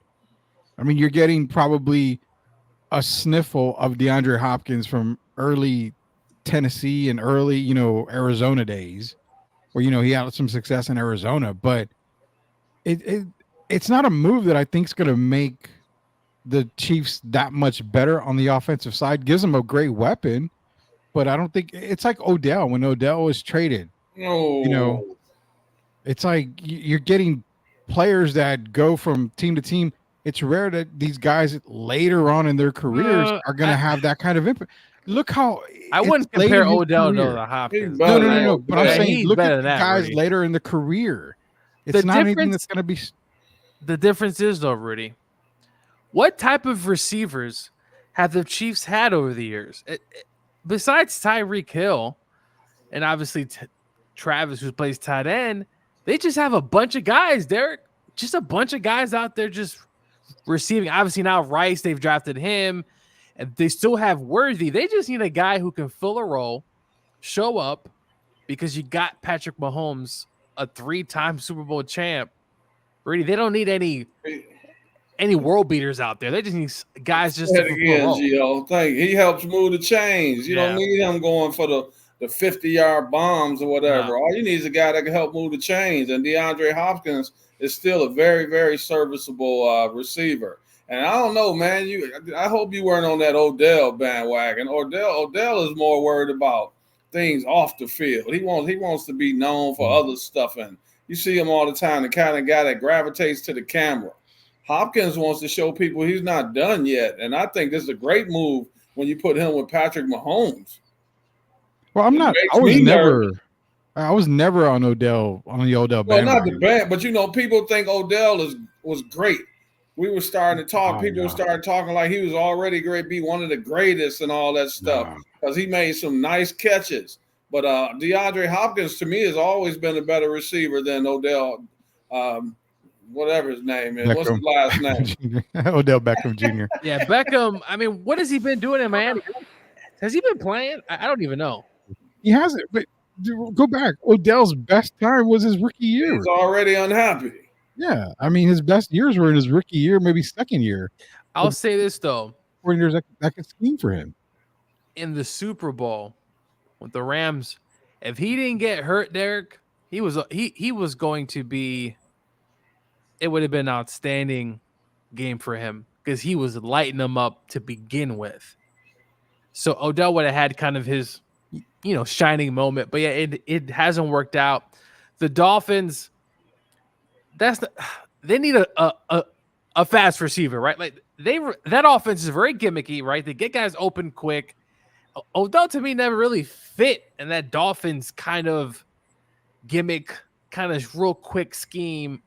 I mean, you're getting probably a sniffle of DeAndre Hopkins from early Tennessee and early, Arizona days, where he had some success in Arizona, but it's not a move that I think is going to make the Chiefs that much better on the offensive side. Gives them a great weapon, but I don't think it's like Odell when Odell was traded. It's like you're getting players that go from team to team. It's rare that these guys later on in their careers are going to have that kind of impact. Look how I wouldn't compare Odell to the Hopkins. No. But I'm saying, he's look at better the than that, guys Rudy. later in the career. It's not anything that's going to be. The difference is, though, Rudy, what type of receivers have the Chiefs had over the years? Besides Tyreek Hill and obviously Travis, who plays tight end, they just have a bunch of guys, Derek. Just a bunch of guys out there just receiving. Obviously, now Rice, they've drafted him. And they still have Worthy. They just need a guy who can fill a role, show up, because you got Patrick Mahomes, a 3-time Super Bowl champ. Rudy, they don't need any world beaters out there. They just need guys just to fill a role. Gio. He helps move the chains. You don't need him going for the 50-yard bombs or whatever. No. All you need is a guy that can help move the chains. And DeAndre Hopkins is still a very, very serviceable receiver. And I don't know, man. I hope you weren't on that Odell bandwagon. Odell is more worried about things off the field. He wants to be known for other stuff, and you see him all the time. The kind of guy that gravitates to the camera. Hopkins wants to show people he's not done yet, and I think this is a great move when you put him with Patrick Mahomes. Well, I was never on Odell on the Odell bandwagon. Well, not the band, but people think Odell was great. We were starting to talk. People started talking like he was already great, be one of the greatest and all that stuff because he made some nice catches. But DeAndre Hopkins, to me, has always been a better receiver than Odell. whatever his name is. What's Beckham. his last name? Jr. Odell Beckham Jr. Yeah, Beckham. I mean, what has he been doing in Miami? Has he been playing? I don't even know. He hasn't. But go back. Odell's best time was his rookie year. He's already unhappy. Yeah, I mean, his best years were in his rookie year, maybe second year. I'll say this though: 4 years that could scheme for him. in the Super Bowl with the Rams, if he didn't get hurt, Derek, he was going to be. It would have been an outstanding game for him because he was lighting them up to begin with. So Odell would have had kind of his, shining moment. But yeah, it hasn't worked out. The Dolphins, they need a fast receiver, right? Like that offense is very gimmicky, right? They get guys open quick. Odell to me never really fit in that Dolphins kind of gimmick, kind of real quick scheme.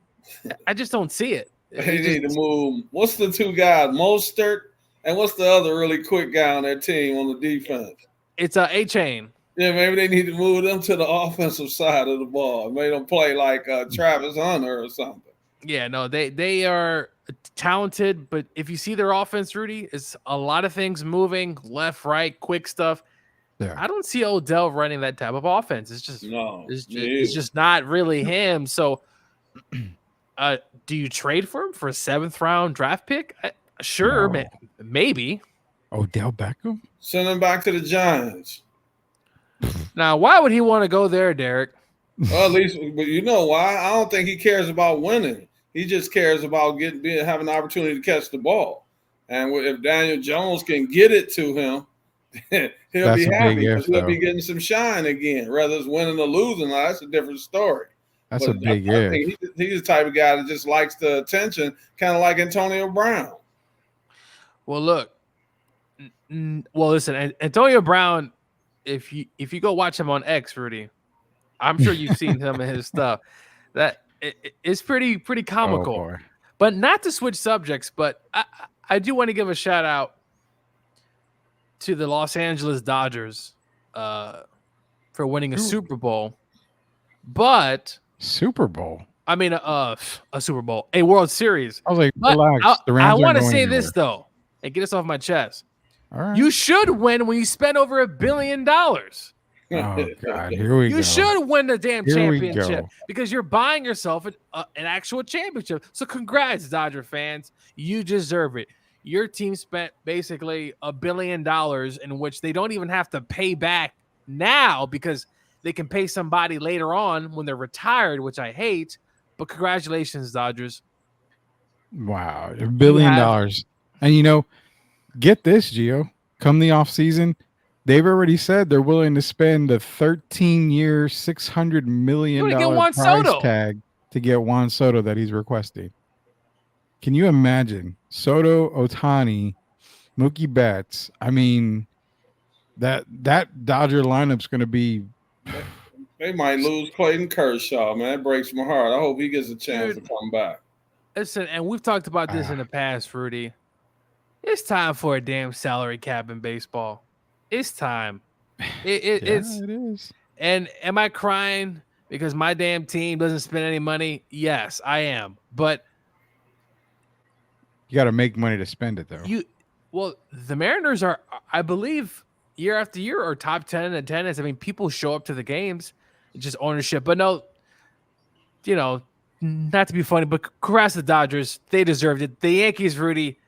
I just don't see it. They need to move. What's the two guys? Mostert, and what's the other really quick guy on their team on the defense? It's A-Chain. Yeah, maybe they need to move them to the offensive side of the ball. Maybe them play like Travis Hunter or something. Yeah, no, they are talented, but if you see their offense, Rudy, it's a lot of things moving left, right, quick stuff. Yeah. I don't see Odell running that type of offense. It's just it's just not really him. So, do you trade for him for a 7th round draft pick? Sure, no. Maybe. Odell Beckham? Send him back to the Giants. Now, why would he want to go there, Derek? Well, at least, but you know why? I don't think he cares about winning. He just cares about having the opportunity to catch the ball. And if Daniel Jones can get it to him, he'll be happy because he'll be getting some shine again. Whether it's winning or losing, that's a different story. That's a big if. He's the type of guy that just likes the attention, kind of like Antonio Brown. Well, look. Well, listen, Antonio Brown, if you go watch him on X, Rudy, I'm sure you've seen him and his stuff. That it's pretty comical. Oh, but not to switch subjects, but I do want to give a shout out to the Los Angeles Dodgers for winning a Super Bowl. But Super Bowl. I mean, a Super Bowl, a World Series. I was like, relax. I want to say this though, and get this off my chest. All right. You should win when you spend over $1 billion. Oh God! Here we go. You should win the damn championship because you're buying yourself an actual championship. So congrats, Dodger fans. You deserve it. Your team spent basically $1 billion in which they don't even have to pay back now because they can pay somebody later on when they're retired, which I hate. But congratulations, Dodgers. Wow, $1 billion. And get this, Gio. Come the off season, they've already said they're willing to spend the 13-year, $600 million price tag to get Juan Soto that he's requesting. Can you imagine Soto, Ohtani, Mookie Betts? I mean, that Dodger lineup's going to be. They might lose Clayton Kershaw, man. It breaks my heart. I hope he gets a chance to come back. Listen, and we've talked about this in the past, Rudy. It's time for a damn salary cap in baseball. It's time. It is. And am I crying because my damn team doesn't spend any money? Yes, I am. But you got to make money to spend it, though. The Mariners are, I believe, year after year are top 10 in attendance. I mean, people show up to the games. It's just ownership. But no, not to be funny, but congrats to the Dodgers. They deserved it. The Yankees, Rudy,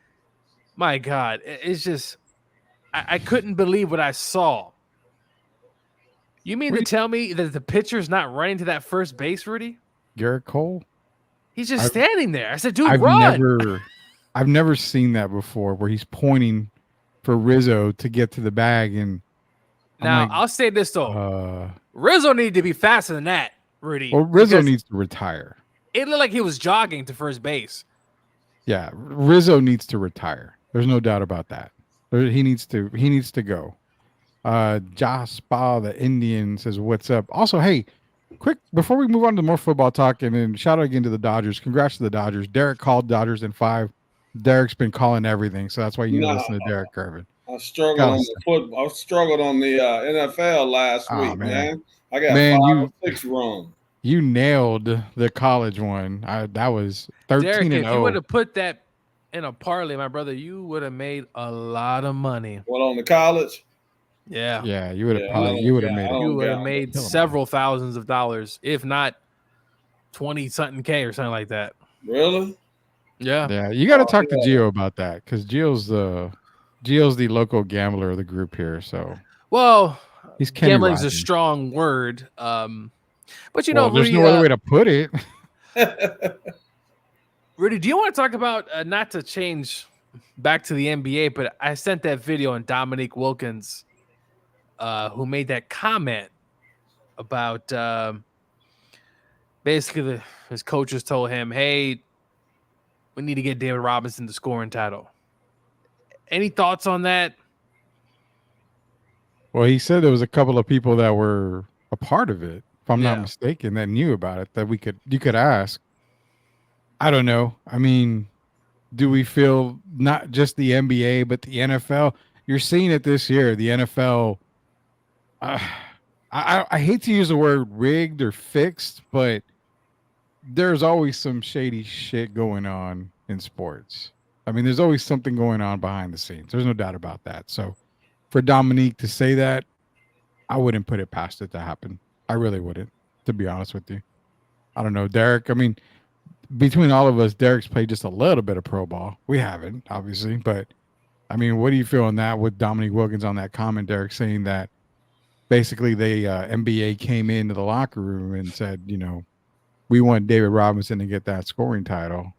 my God, it's just I couldn't believe what I saw. You mean to tell me that the pitcher's not running to that first base, Rudy? Garrett Cole? He's just standing there. I said, dude, run. I've never seen that before where he's pointing for Rizzo to get to the bag. And now I'll say this, though. Rizzo needed to be faster than that, Rudy. Well, Rizzo needs to retire. It looked like he was jogging to first base. Yeah, Rizzo needs to retire. There's no doubt about that. He needs to go. Josh Spa, the Indian, says, what's up? Also, hey, quick, before we move on to more football talk, and then shout out again to the Dodgers. Congrats to the Dodgers. Derek called Dodgers in 5. Derek's been calling everything, so that's why you need to listen to Derek Irvin. I struggled on the NFL last week, man. I got 5 or 6 wrong. You nailed the college one. That was 13 Derek, and if you would 0. have put that in a parlay, my brother, you would have made a lot of money. What on the college? Yeah. Yeah, you would have Yeah, made I a You don't would have gamble. made kill 'em all. several thousands of dollars, if not 20 something K or something like that. Really? Yeah. Yeah, you got to Oh, talk to yeah. Gio about that because Gio's the local gambler of the group here. So Well, he's Kenny gambling's a Rogers. strong word. But Well, there's Rudy, no other way to put it. Rudy, do you want to talk about not to change back to the NBA, but I sent that video on Dominique Wilkins, who made that comment about basically his coaches told him, "Hey, we need to get David Robinson the scoring title." Any thoughts on that? Well, he said there was a couple of people that were a part of it, if I'm not Yeah. mistaken, that knew about it that you could ask. I don't know. I mean, do we feel not just the NBA but the NFL? You're seeing it this year. The NFL. Uh, I hate to use the word rigged or fixed, but there's always some shady shit going on in sports. I mean, there's always something going on behind the scenes. There's no doubt about that. So for Dominique to say that, I wouldn't put it past it to happen. I really wouldn't, to be honest with you. I don't know, Derek. I mean, between all of us, Derek's played just a little bit of pro ball. We haven't, obviously, but I mean, what do you feel on that with Dominique Wilkins on that comment, Derek, saying that basically the NBA came into the locker room and said, we want David Robinson to get that scoring title.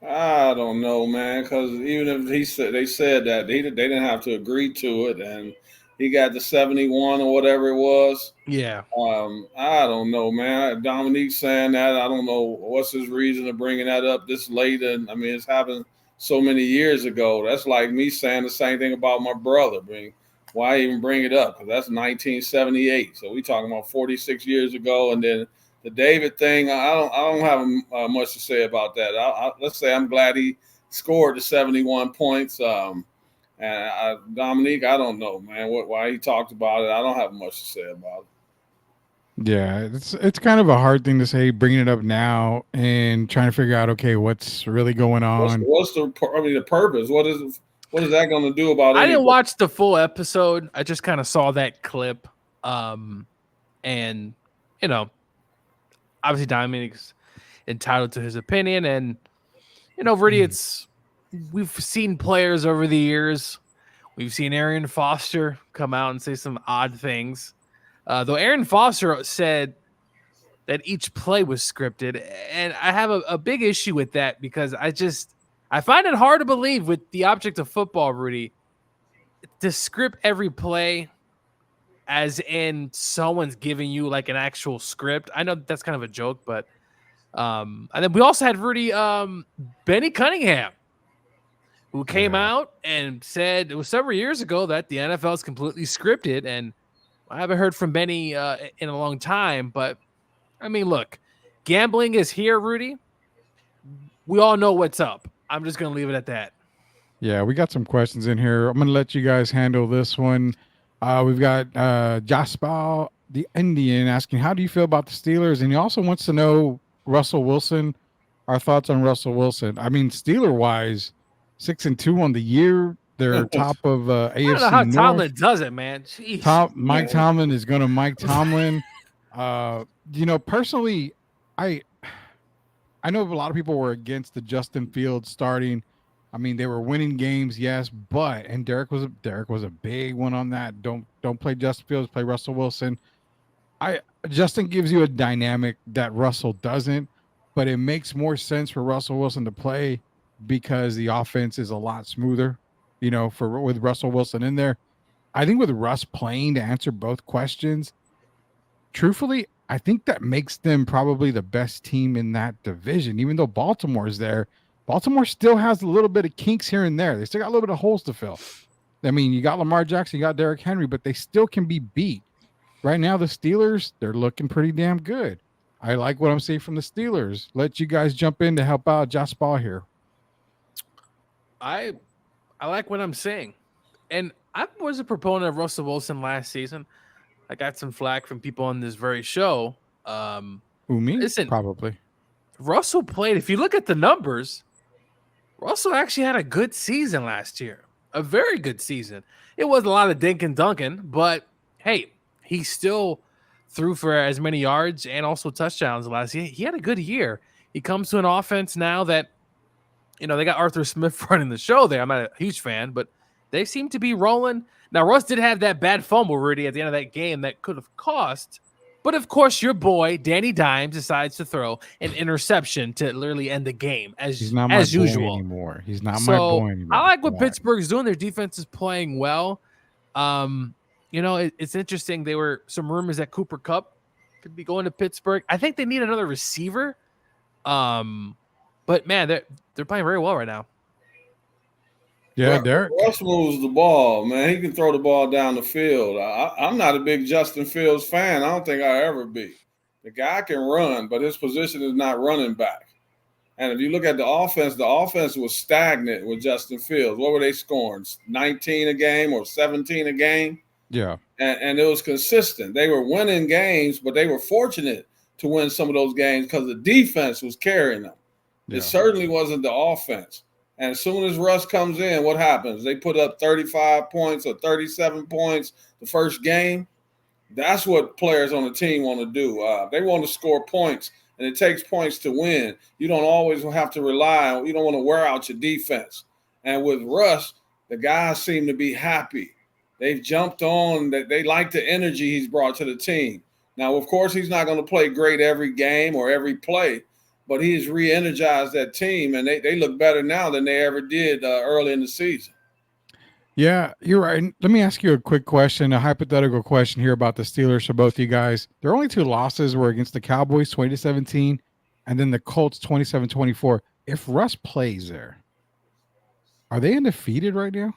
I don't know, man, because even if they said that they didn't have to agree to it, and he got the 71 or whatever it was. Yeah. I don't know, man. Dominique saying that, I don't know what's his reason of bringing that up this late, and I mean it's happened so many years ago. That's like me saying the same thing about my brother. I mean, why even bring it up? Because that's 1978. So we talking about 46 years ago, and then the David thing, I don't have much to say about that. Let's say I'm glad he scored the 71 points. And Dominique, I don't know, man, why he talked about it. I don't have much to say about it. Yeah, it's kind of a hard thing to say, bringing it up now and trying to figure out, okay, what's really going on. What's the purpose? What is that going to do about it? I didn't watch the full episode. I just kind of saw that clip. And obviously Dominique's entitled to his opinion, and Rudy, we've seen players over the years. We've seen Arian Foster come out and say some odd things. Though Arian Foster said that each play was scripted, and I have a big issue with that because I find it hard to believe with the object of football, Rudy, to script every play as in someone's giving you like an actual script. I know that's kind of a joke, but and then we also had Rudy, Benny Cunningham, who came out and said it was several years ago that the NFL is completely scripted, and I haven't heard from Benny in a long time. But I mean, look, gambling is here, Rudy. We all know what's up. I'm just gonna leave it at that. Yeah, we got some questions in here. I'm going to let you guys handle this one. We've got Jasper the Indian asking, how do you feel about the Steelers? And he also wants to know Russell Wilson, our thoughts on Russell Wilson. I mean, Steeler-wise, 6-2 on the year. They're top of AFC I don't know how North. Tomlin does it, man. Jeez. Mike Tomlin is going to Mike Tomlin. Personally, I know a lot of people were against the Justin Fields starting. I mean, they were winning games, yes, and Derek was a big one on that. Don't play Justin Fields, play Russell Wilson. Justin gives you a dynamic that Russell doesn't, but it makes more sense for Russell Wilson to play because the offense is a lot smoother, with Russell Wilson in there. I think with Russ playing to answer both questions, truthfully, I think that makes them probably the best team in that division, even though Baltimore's there. Baltimore still has a little bit of kinks here and there. They still got a little bit of holes to fill. I mean, you got Lamar Jackson, you got Derrick Henry, but they still can be beat. Right now, the Steelers, they're looking pretty damn good. I like what I'm seeing from the Steelers. Let you guys jump in to help out Jasper here. I like what I'm saying. And I was a proponent of Russell Wilson last season. I got some flack from people on this very show. Who, me? Listen, Probably. Russell played. If you look at the numbers, Russell actually had a good season last year, a very good season. It was a lot of dink and dunking, but hey, he still threw for as many yards and also touchdowns last year. He had a good year. He comes to an offense now that, they got Arthur Smith running the show there. I'm not a huge fan, but they seem to be rolling. Now, Russ did have that bad fumble, Rudy, at the end of that game that could have cost. But of course, your boy Danny Dimes decides to throw an interception to literally end the game He's not my boy usual anymore. He's not my So boy anymore. I like what Why? Pittsburgh's doing. Their defense is playing well. It's interesting. There were some rumors that Cooper Kupp could be going to Pittsburgh. I think they need another receiver. But man, they're playing very well right now. Yeah, Derek. Russ moves the ball, man. He can throw the ball down the field. I'm not a big Justin Fields fan. I don't think I'll ever be. The guy can run, but his position is not running back. And if you look at the offense was stagnant with Justin Fields. What were they scoring? 19 a game or 17 a game? Yeah. And it was consistent. They were winning games, but they were fortunate to win some of those games because the defense was carrying them. Yeah. It certainly wasn't the offense. And as soon as Russ comes in, what happens? They put up 35 points or 37 points the first game. That's what players on the team want to do. They want to score points, and it takes points to win. You don't always have to rely on – you don't want to wear out your defense. And with Russ, the guys seem to be happy. They've jumped on. They like the energy he's brought to the team. Now, of course, he's not going to play great every game or every play, but he's re-energized that team, and they look better now than they ever did early in the season. Yeah, you're right. And let me ask you a quick question, a hypothetical question here about the Steelers for both you guys. Their only two losses were against the Cowboys 2017 and then the Colts 27-24. If Russ plays there, are they undefeated right now?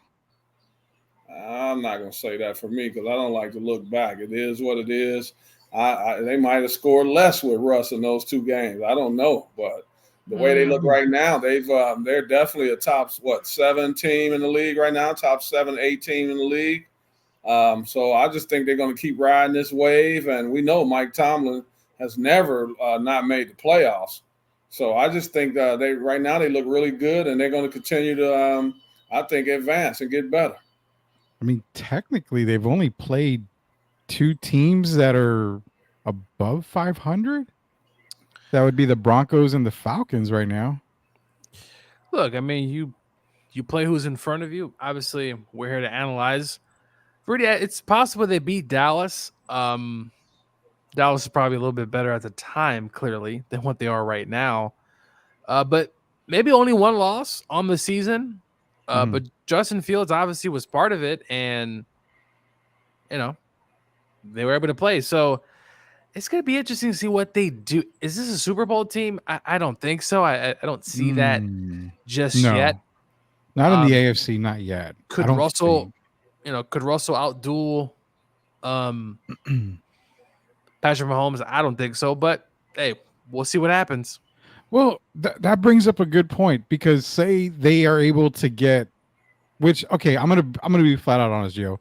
I'm not going to say that for me because I don't like to look back. It is what it is. They might have scored less with Russ in those two games. I don't know, but the way they look right now, they're definitely a top 7 team in the league right now, top 7, 8 team in the league. So I just think they're going to keep riding this wave, and we know Mike Tomlin has never not made the playoffs. So I just think they look really good, and they're going to continue to, I think, advance and get better. I mean, technically, they've only played 2 teams that are above 500. That would be the Broncos and the Falcons right now. Look, I mean, you play who's in front of you. Obviously, we're here to analyze. Rudy, it's possible they beat Dallas. Dallas is probably a little bit better at the time, clearly, than what they are right now. But maybe only one loss on the season. But Justin Fields obviously was part of it, and they were able to play. So it's going to be interesting to see what they do. Is this a Super Bowl team? I don't think so. I don't see that just yet. Not in the AFC, not yet. Could Russell outduel Patrick Mahomes? I don't think so. But hey, we'll see what happens. Well, that brings up a good point because say they are able to get, I'm gonna be flat out honest, Joe.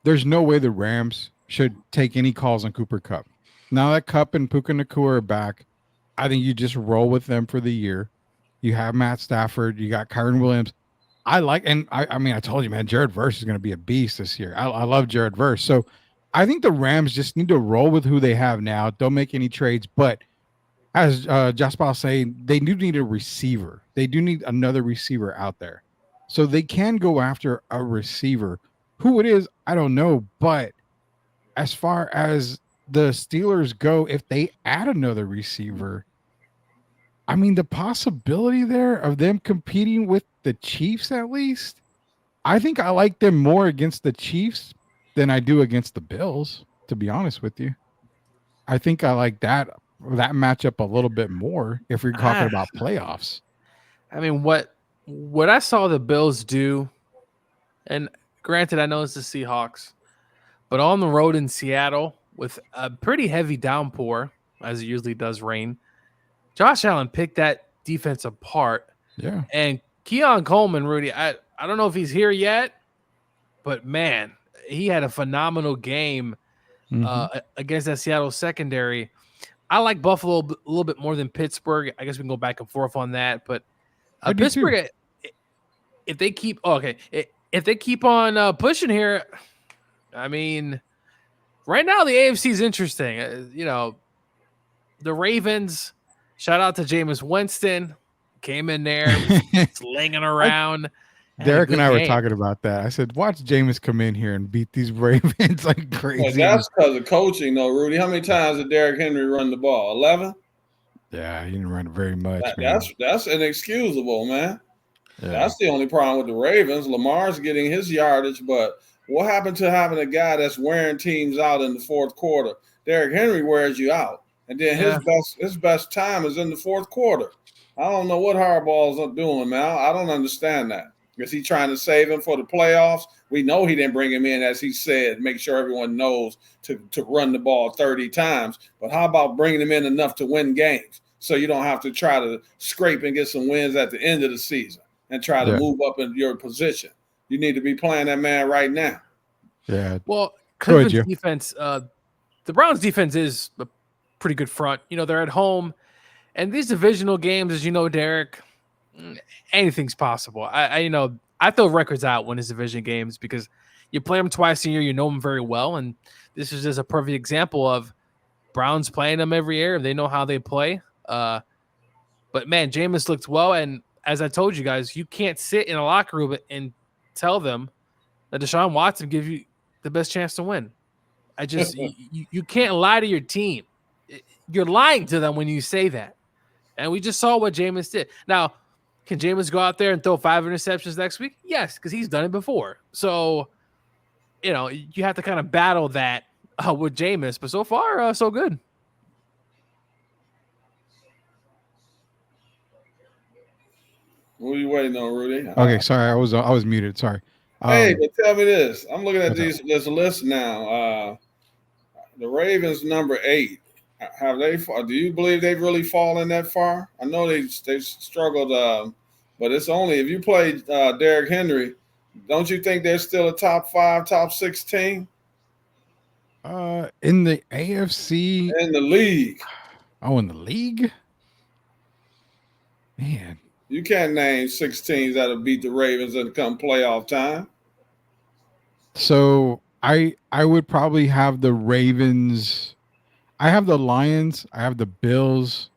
There's no way the Rams should take any calls on Cooper Kupp. Now that Kupp and Puka Nacua are back, I think you just roll with them for the year. You have Matt Stafford, you got Kyron Williams. I told you, man, Jared Verse is going to be a beast this year. I love Jared Verse. So I think the Rams just need to roll with who they have now. Don't make any trades. But as Jasper was saying, they do need a receiver. They do need another receiver out there. So they can go after a receiver. Who it is, I don't know. But as far as the Steelers go, if they add another receiver, I mean, the possibility there of them competing with the Chiefs, at least, I think I like them more against the Chiefs than I do against the Bills, to be honest with you. I think I like that matchup a little bit more if you're talking about playoffs. I mean, what I saw the Bills do, and granted, I know it's the Seahawks, but on the road in Seattle with a pretty heavy downpour, as it usually does rain, Josh Allen picked that defense apart. Yeah. And Keon Coleman, Rudy, I don't know if he's here yet, but man, he had a phenomenal game against that Seattle secondary. I like Buffalo a little bit more than Pittsburgh. I guess we can go back and forth on that, but I do too. Pittsburgh, if they keep if they keep on pushing here, I mean, right now the AFC is interesting. The Ravens. Shout out to Jameis Winston, came in there, slinging around. Derek and I were talking about that. I said, watch Jameis come in here and beat these Ravens like crazy. Well, that's because of coaching, though, Rudy. How many times did Derrick Henry run the ball? 11? Yeah, he didn't run it very much, man. That's inexcusable, man. Yeah. That's the only problem with the Ravens. Lamar's getting his yardage, but what happened to having a guy that's wearing teams out in the fourth quarter? Derrick Henry wears you out. And then his best time is in the fourth quarter. I don't know what Harbaugh's doing, man. I don't understand that. Is he trying to save him for the playoffs? We know he didn't bring him in, as he said, make sure everyone knows to run the ball 30 times. But how about bringing him in enough to win games so you don't have to try to scrape and get some wins at the end of the season and try to move up in your position? You need to be playing that man right now. Yeah. Well, Cleveland's defense, the Browns' defense is a pretty good front. They're at home. And these divisional games, as you know, Derek, anything's possible. I throw records out when it's division games because you play them twice a year, you know them very well, and this is just a perfect example of Browns playing them every year. They know how they play. But man, Jameis looked well, and as I told you guys, you can't sit in a locker room and tell them that Deshaun Watson gives you the best chance to win. You can't lie to your team. You're lying to them when you say that. And we just saw what Jameis did. Now, can Jameis go out there and throw 5 interceptions next week? Yes, because he's done it before. So, you have to kind of battle that with Jameis. But so far, so good. What are you waiting on, Rudy? Okay, sorry, I was muted. Sorry. Hey, but tell me this. I'm looking at this list now. The Ravens, number 8. Have they? Do you believe they've really fallen that far? I know they've struggled, but it's only if you play Derrick Henry. Don't you think they're still a top 5, top 6 team? In the AFC, in the league. Oh, in the league, man. You can't name 6 teams that'll beat the Ravens and come playoff time. So I would probably have the Ravens. I have the Lions, I have the Bills,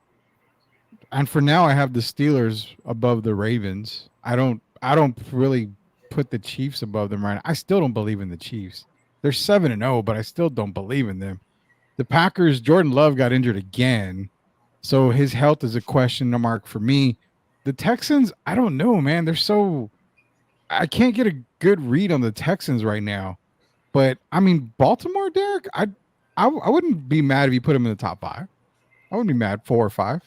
and for now I have the Steelers above the Ravens. I don't really put the Chiefs above them right now. I still don't believe in the Chiefs. They're 7-0, but I still don't believe in them. The Packers, Jordan Love got injured again, so his health is a question mark for me. The Texans, I don't know, man. I can't get a good read on the Texans right now. But I mean, Baltimore, Derek, I wouldn't be mad if you put them in the top 5. I wouldn't be mad 4 or 5.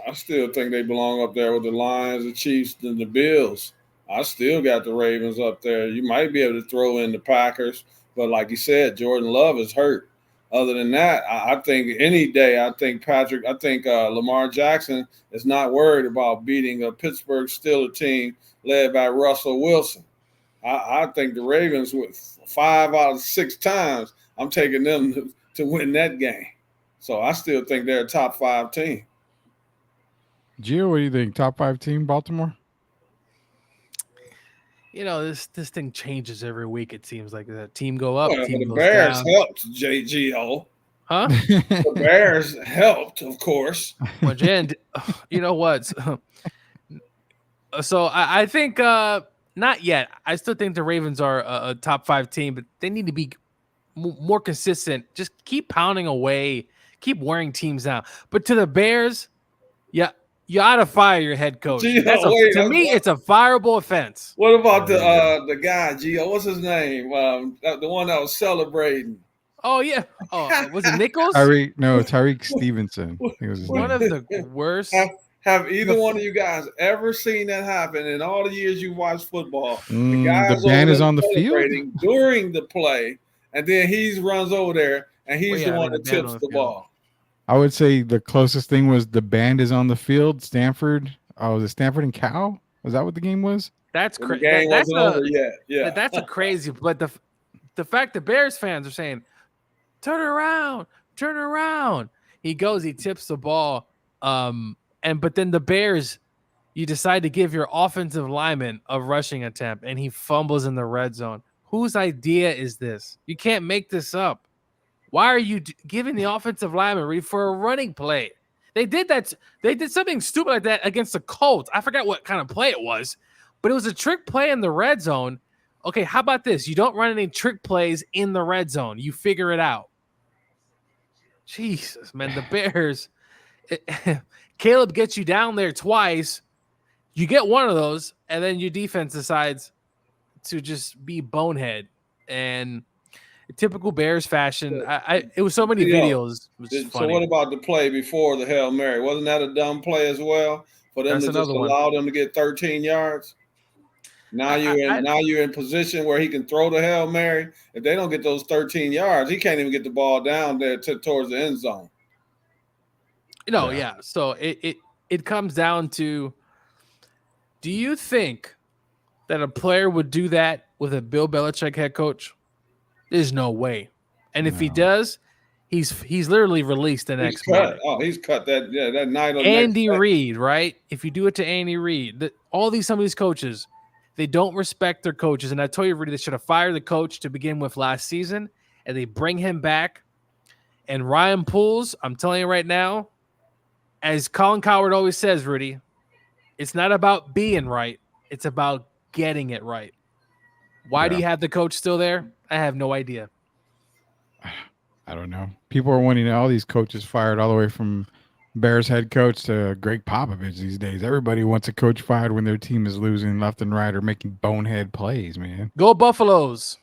I still think they belong up there with the Lions, the Chiefs, and the Bills. I still got the Ravens up there. You might be able to throw in the Packers, but like you said, Jordan Love is hurt. Other than that, I think any day, I think Lamar Jackson is not worried about beating a Pittsburgh Steelers team led by Russell Wilson. I think the Ravens, with 5 out of 6 times, I'm taking them to win that game. So I still think they're a top 5 team. Gio, what do you think? Top 5 team, Baltimore? This thing changes every week. It seems like the team go up, team the goes Bears down. helped, JGO. Huh? The Bears helped, of course. Well, Jen, you know what? So I think not yet. I still think the Ravens are a top 5 team, but they need to be more consistent. Just keep pounding away, keep wearing teams down. But to the Bears, yeah, you ought to fire your head coach. To me, it's a fireable offense. What about the guy, Gio? What's his name? The one that was celebrating. Oh yeah. Oh, was it Nichols? Tyreek Stevenson. I think it was his one name. of the worst. Have either one of you guys ever seen that happen in all the years you watched football? The band is on the field during the play, and then he runs over there and he's the one that tips the ball. I would say the closest thing was the band is on the field. Stanford. Oh, was it Stanford and Cal? Was that what the game was? That's crazy. The game wasn't over yet. Yeah, that's a crazy. But the fact that Bears fans are saying, turn around. He goes, he tips the ball, but then the Bears, you decide to give your offensive lineman a rushing attempt, and he fumbles in the red zone. Whose idea is this? You can't make this up. Why are you giving the offensive lineman ready for a running play? They did that. They did something stupid like that against the Colts. I forgot what kind of play it was, but it was a trick play in the red zone. Okay, how about this? You don't run any trick plays in the red zone. You figure it out. Jesus, man, the Bears. Caleb gets you down there twice. You get one of those, and then your defense decides to just be bonehead. And typical Bears fashion. It was so many videos. So what about the play before the Hail Mary? Wasn't that a dumb play as well? For them to just allow them to get 13 yards? Now you're in position where he can throw the Hail Mary. If they don't get those 13 yards, he can't even get the ball down there towards the end zone. Yeah. So it comes down to, do you think that a player would do that with a Bill Belichick head coach? There's no way. And if he does, he's literally released the next morning. Oh, he's cut that night. Andy Reid, right? If you do it to Andy Reid, some of these coaches, they don't respect their coaches. And I told you, Rudy, they should have fired the coach to begin with last season, and they bring him back. And Ryan Poles, I'm telling you right now, as Colin Cowherd always says, Rudy, it's not about being right. It's about getting it right. Why do you have the coach still there? I have no idea. I don't know. People are wanting all these coaches fired, all the way from Bears head coach to Greg Popovich these days. Everybody wants a coach fired when their team is losing left and right or making bonehead plays, man. Go Buffaloes.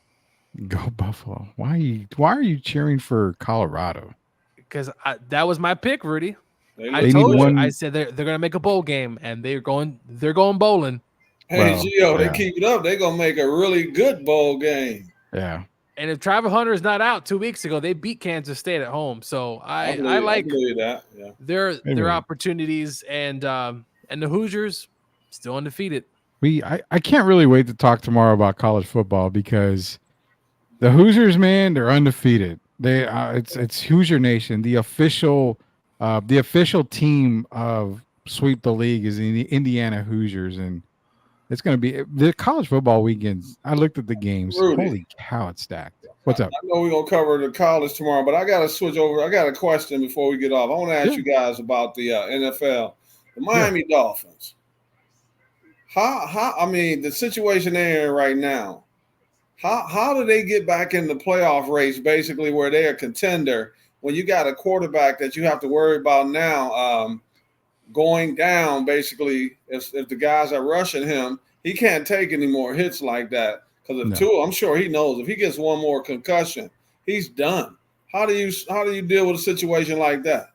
Go Buffalo. Why are you cheering for Colorado? Because that was my pick, Rudy. I told you. I said they're going to make a bowl game, and they're going bowling. Hey, Gio, they keep it up. They're going to make a really good bowl game. Yeah. And if Travis Hunter is not out 2 weeks ago, they beat Kansas State at home. So I like that. Yeah. their opportunities, and the Hoosiers still undefeated. I can't really wait to talk tomorrow about college football, because the Hoosiers, man, they're undefeated. It's Hoosier Nation. The official team of Sweep the League is the Indiana Hoosiers, and it's going to be the college football weekends. I looked at the games. Rudy, holy cow, it's stacked. What's up? I know we're going to cover the college tomorrow, but I got to switch over. I got a question before we get off. I want to ask you guys about the NFL, the Miami Dolphins. The situation they're in right now, how do they get back in the playoff race, basically, where they're a contender, when you got a quarterback that you have to worry about now going down, basically, if the guys are rushing him, he can't take any more hits like that. Because Tua, I'm sure he knows if he gets one more concussion, he's done. How do you deal with a situation like that?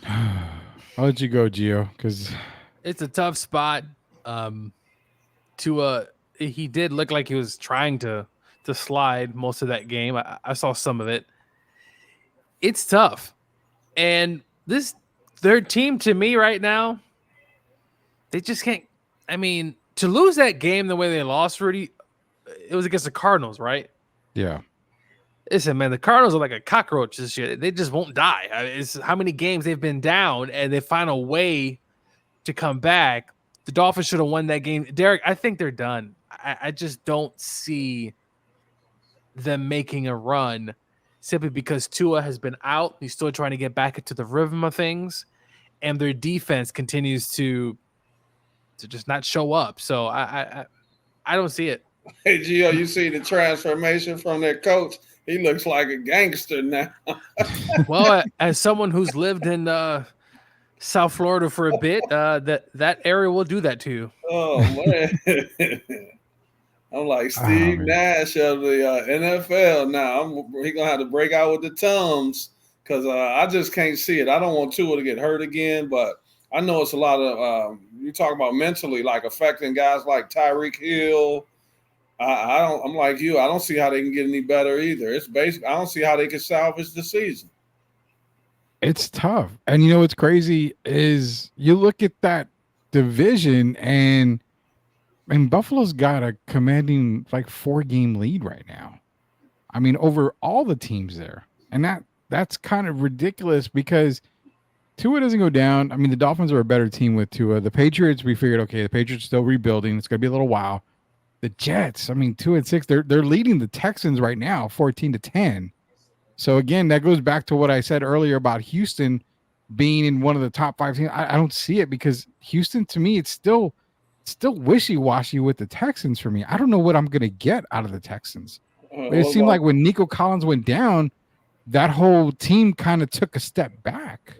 I'll let you go, Gio, because it's a tough spot. Tua, he did look like he was trying to slide most of that game. I saw some of it. It's tough. And their team, to me right now, they just can't. I mean, to lose that game the way they lost, Rudy, it was against the Cardinals, right? Yeah. Listen, man, the Cardinals are like a cockroach this year. They just won't die. It's how many games they've been down, and they find a way to come back. The Dolphins should have won that game. Derek, I think they're done. I just don't see them making a run, simply because Tua has been out. He's still trying to get back into the rhythm of things, and their defense continues to just not show up. So I don't see it. Hey, Gio, you see the transformation from their coach? He looks like a gangster now. Well, as someone who's lived in South Florida for a bit, that area will do that to you. Oh, man. I'm like Steve Nash of the NFL now. He's going to have to break out with the Tums, because I just can't see it. I don't want Tua to get hurt again, but I know it's a lot of you talk about mentally, like affecting guys like Tyreek Hill. I'm like you. I don't see how they can get any better either. It's basically, I don't see how they can salvage the season. It's tough. And you know what's crazy is you look at that division, and Buffalo's got a commanding 4-game lead right now. I mean, over all the teams there. And that's kind of ridiculous because Tua doesn't go down. I mean, the Dolphins are a better team with Tua. The Patriots, we figured, okay, the Patriots still rebuilding. It's going to be a little while. The Jets, I mean, 2-6, they're leading the Texans right now, 14-10. So again, that goes back to what I said earlier about Houston being in one of the top 5 teams. I don't see it because Houston, to me, it's still wishy-washy with the Texans for me. I don't know what I'm going to get out of the Texans. It seemed like when Nico Collins went down, that whole team kind of took a step back.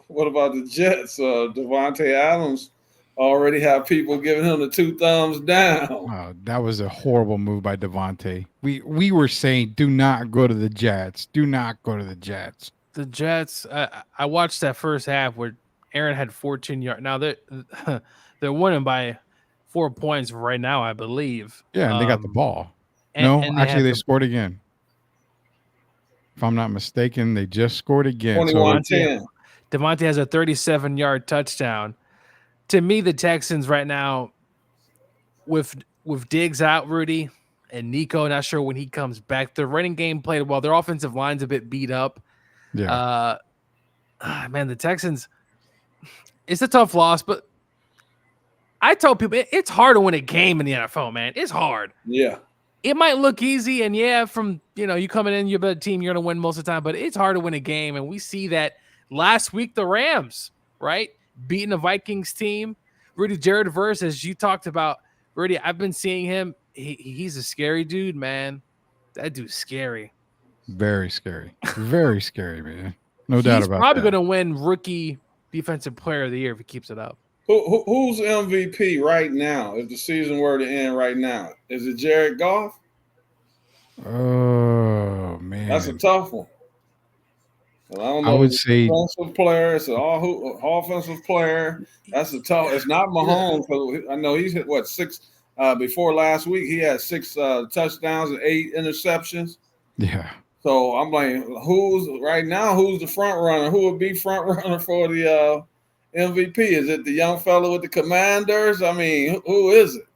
What about the Jets? Devontae Adams already have people giving him the 2 thumbs down. Oh, that was a horrible move by Devontae. We were saying, do not go to the Jets. Do not go to the Jets. The Jets, I watched that first half where Aaron had 14 yards. Now they're winning by 4 points right now, I believe. Yeah, and they got the ball. And they scored again. If I'm not mistaken, they just scored again. 21-10. Devontae has a 37-yard touchdown. To me, the Texans right now, with Diggs out, Rudy, and Nico, not sure when he comes back. Their running game played well. Their offensive line's a bit beat up. Yeah. Man, the Texans, it's a tough loss, but I tell people it's hard to win a game in the NFL, man. It's hard. Yeah. It might look easy, and yeah, from you coming in, you're a better team, you're gonna win most of the time, but it's hard to win a game, and we see that last week the Rams, right, beating the Vikings team. Rudy, Jared Verse, as you talked about, Rudy, I've been seeing him. He's a scary dude, man. That dude's scary. Very scary. Very scary, man. No doubt about that. He's probably going to win Rookie Defensive Player of the Year if he keeps it up. Who's MVP right now? If the season were to end right now, is it Jared Goff? Oh man, that's a tough one. I don't know. I would say offensive player. It's an offensive player. That's a tough. It's not Mahomes. I know he's hit 6 before last week. He had 6 touchdowns and 8 interceptions. Yeah. So I'm like, who's the front runner? Who would be front runner for the MVP? Is it the young fellow with the Commanders? I mean, who is it?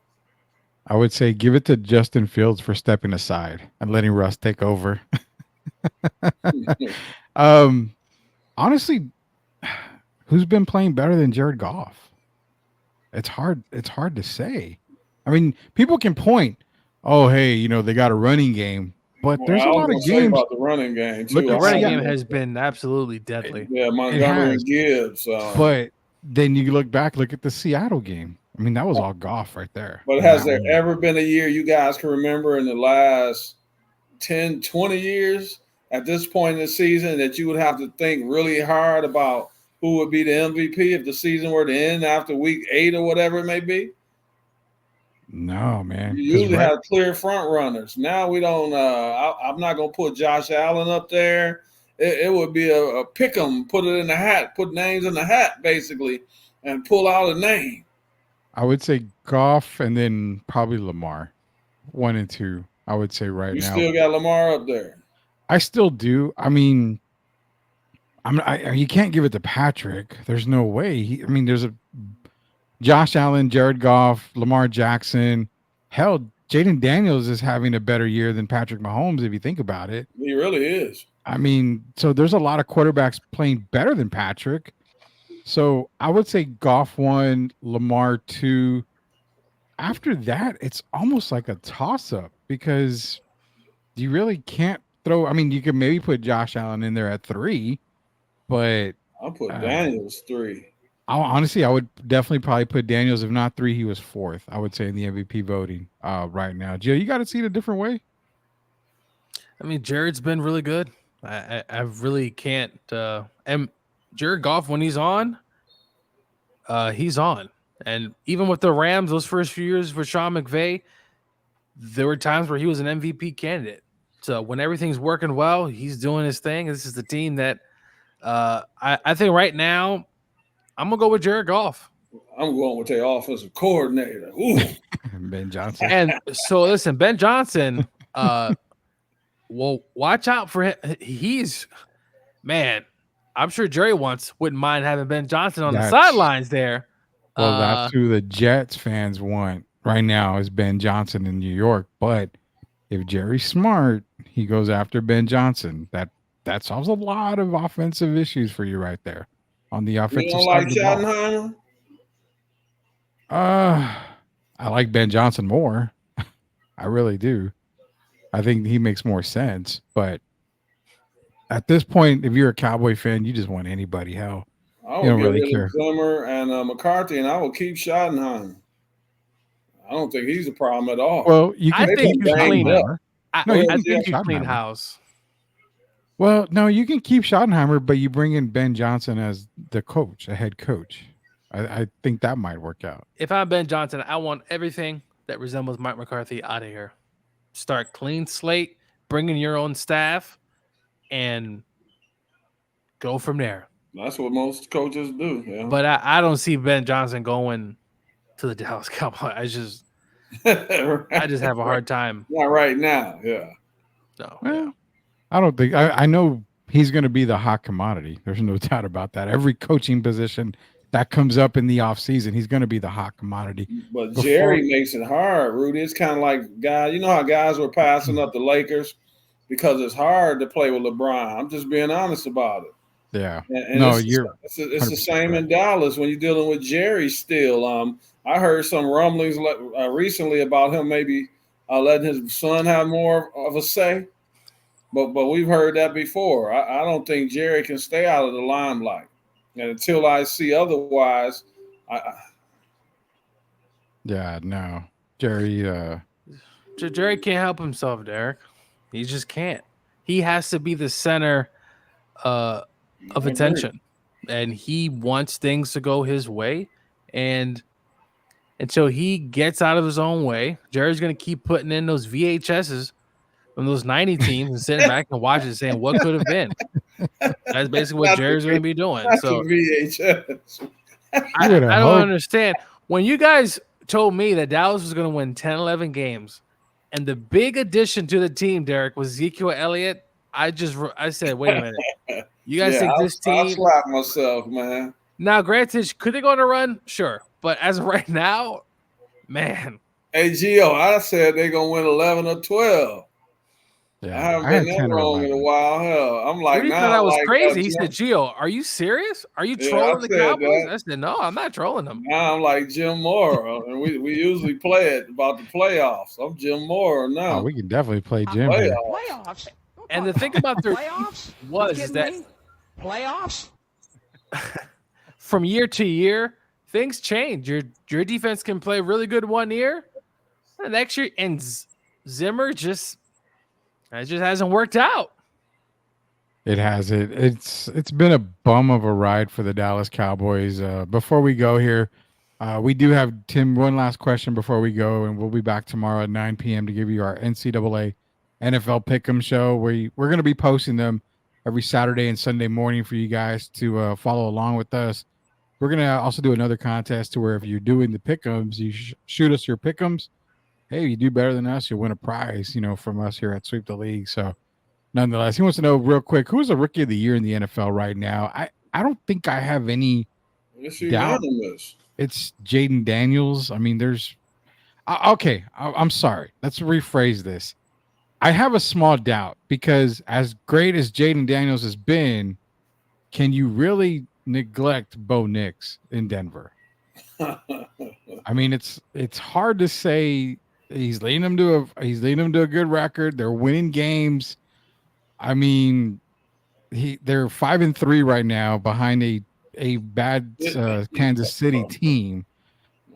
I would say give it to Justin Fields for stepping aside and letting Russ take over. Honestly, who's been playing better than Jared Goff? It's hard to say. I mean, people can point, oh, hey, they got a running game, but there's a lot of games about the running game too. The running game has been absolutely deadly. Yeah, Montgomery and Gibbs. But then you look at the Seattle game. I mean, that was all Goff right there. But has there ever been a year you guys can remember in the last 10, 20 years at this point in the season that you would have to think really hard about who would be the MVP if the season were to end after week 8 or whatever it may be? No, man. You usually have clear front runners. Now we don't. I'm not going to put Josh Allen up there. It would be a pick 'em, put it in the hat, put names in the hat, basically, and pull out a name. I would say Goff and then probably Lamar. 1 and 2, I would say now. You still got Lamar up there. I still do. I mean, you can't give it to Patrick. There's no way. There's a Josh Allen, Jared Goff, Lamar Jackson. Hell, Jaden Daniels is having a better year than Patrick Mahomes if you think about it. He really is. So there's a lot of quarterbacks playing better than Patrick. So I would say Goff 1, Lamar 2. After that, it's almost like a toss-up because you really can't throw. You could maybe put Josh Allen in there at 3, but I'll put Daniels 3. Honestly, I would definitely probably put Daniels. If not 3, he was 4th, I would say, in the MVP voting right now. Jill, you got to see it a different way. Jared's been really good. I really can't. And Jared Goff, when he's on, he's on. And even with the Rams, those first few years for Sean McVay, there were times where he was an MVP candidate. So when everything's working well, he's doing his thing. This is the team that I think right now I'm going to go with Jared Goff. I'm going with their offensive coordinator. Ooh. Ben Johnson. And so listen, Ben Johnson, well, watch out for him. I'm sure Jerry wouldn't mind having Ben Johnson on the sidelines there. Well, that's who the Jets fans want right now is Ben Johnson in New York. But if Jerry's smart, he goes after Ben Johnson. That that solves a lot of offensive issues for you right there on the You offensive don't side like of the ball. Schottenheimer? I like Ben Johnson more. I really do. I think he makes more sense. But at this point, if you're a Cowboy fan, you just want anybody. Hell, I you would don't get really rid care. of Zimmer and McCarthy, and I will keep Schottenheimer. I don't think he's a problem at all. Well, you I can They've think keep been you clean. banged up. Schottenheimer. I, No, Go you ahead, I can Jeff. think keep you clean Schottenheimer. house. Well, no, you can keep Schottenheimer, but you bring in Ben Johnson as the coach, a head coach. I think that might work out. If I'm Ben Johnson, I want everything that resembles Mike McCarthy out of here. Start clean slate, bring in your own staff, and go from there. That's what most coaches do. Yeah. But I don't see Ben Johnson going to the Dallas Cowboys. I just have a hard time. Not right now. Yeah. No, Well, I don't think I know he's going to be the hot commodity. There's no doubt about that. Every coaching position that comes up in the offseason, he's going to be the hot commodity. But Jerry makes it hard, Rudy. It's kind of like guys. You know how guys were passing up the Lakers because it's hard to play with LeBron. I'm just being honest about it. Yeah. And No, it's the 100% same in correct. Dallas when you're dealing with Jerry still. I heard some rumblings recently about him maybe letting his son have more of a say. But we've heard that before. I don't think Jerry can stay out of the limelight. And until I see otherwise, Yeah, no. Jerry Jerry can't help himself, Derek. He just can't. He has to be the center of attention, and he wants things to go his way. And until he gets out of his own way, Jerry's going to keep putting in those VHSs from those 90 teams and sitting back and watching, saying what could have been. That's basically what Jerry's going to be doing. So VHS. I don't understand. When you guys told me that Dallas was going to win 10, 11 games, and the big addition to the team, Derek, was Ezekiel Elliott, I said, wait a minute. You guys think this team? I'll slap myself, man. Now, granted, could they go on a run? Sure. But as of right now, man. Hey, Gio, I said they're going to win 11 or 12. Yeah, I haven't been that wrong in a while. Hell, I'm like, Rudy thought I was crazy. He said, Gio, are you serious? Are you trolling the Cowboys? I said, no, I'm not trolling them. Now I'm like Jim Moore. And we usually play it about the playoffs. I'm Jim Moore now. Oh, we can definitely play Jim here. Playoffs. And the thing about their playoffs was that playoffs from year to year, things change. Your defense can play really good one year, and next year, and Zimmer just hasn't worked out. It has. It's been a bum of a ride for the Dallas Cowboys. Before we go here, we do have, Tim, one last question before we go, and we'll be back tomorrow at 9 p.m. to give you our NCAA NFL Pick'em show. We're going to be posting them every Saturday and Sunday morning for you guys to follow along with us. We're going to also do another contest to where if you're doing the Pick'ems, you shoot us your Pick'ems. Hey, you do better than us, you'll win a prize, from us here at Sweep the League. So nonetheless, he wants to know real quick, who's the rookie of the year in the NFL right now? I don't think I have any doubt. It's Jaden Daniels. I mean, okay, I'm sorry. Let's rephrase this. I have a small doubt because as great as Jaden Daniels has been, can you really neglect Bo Nix in Denver? I mean, it's hard to say. He's leading them to a good record. They're winning games. I mean, they're 5-3 right now behind a bad Kansas City team.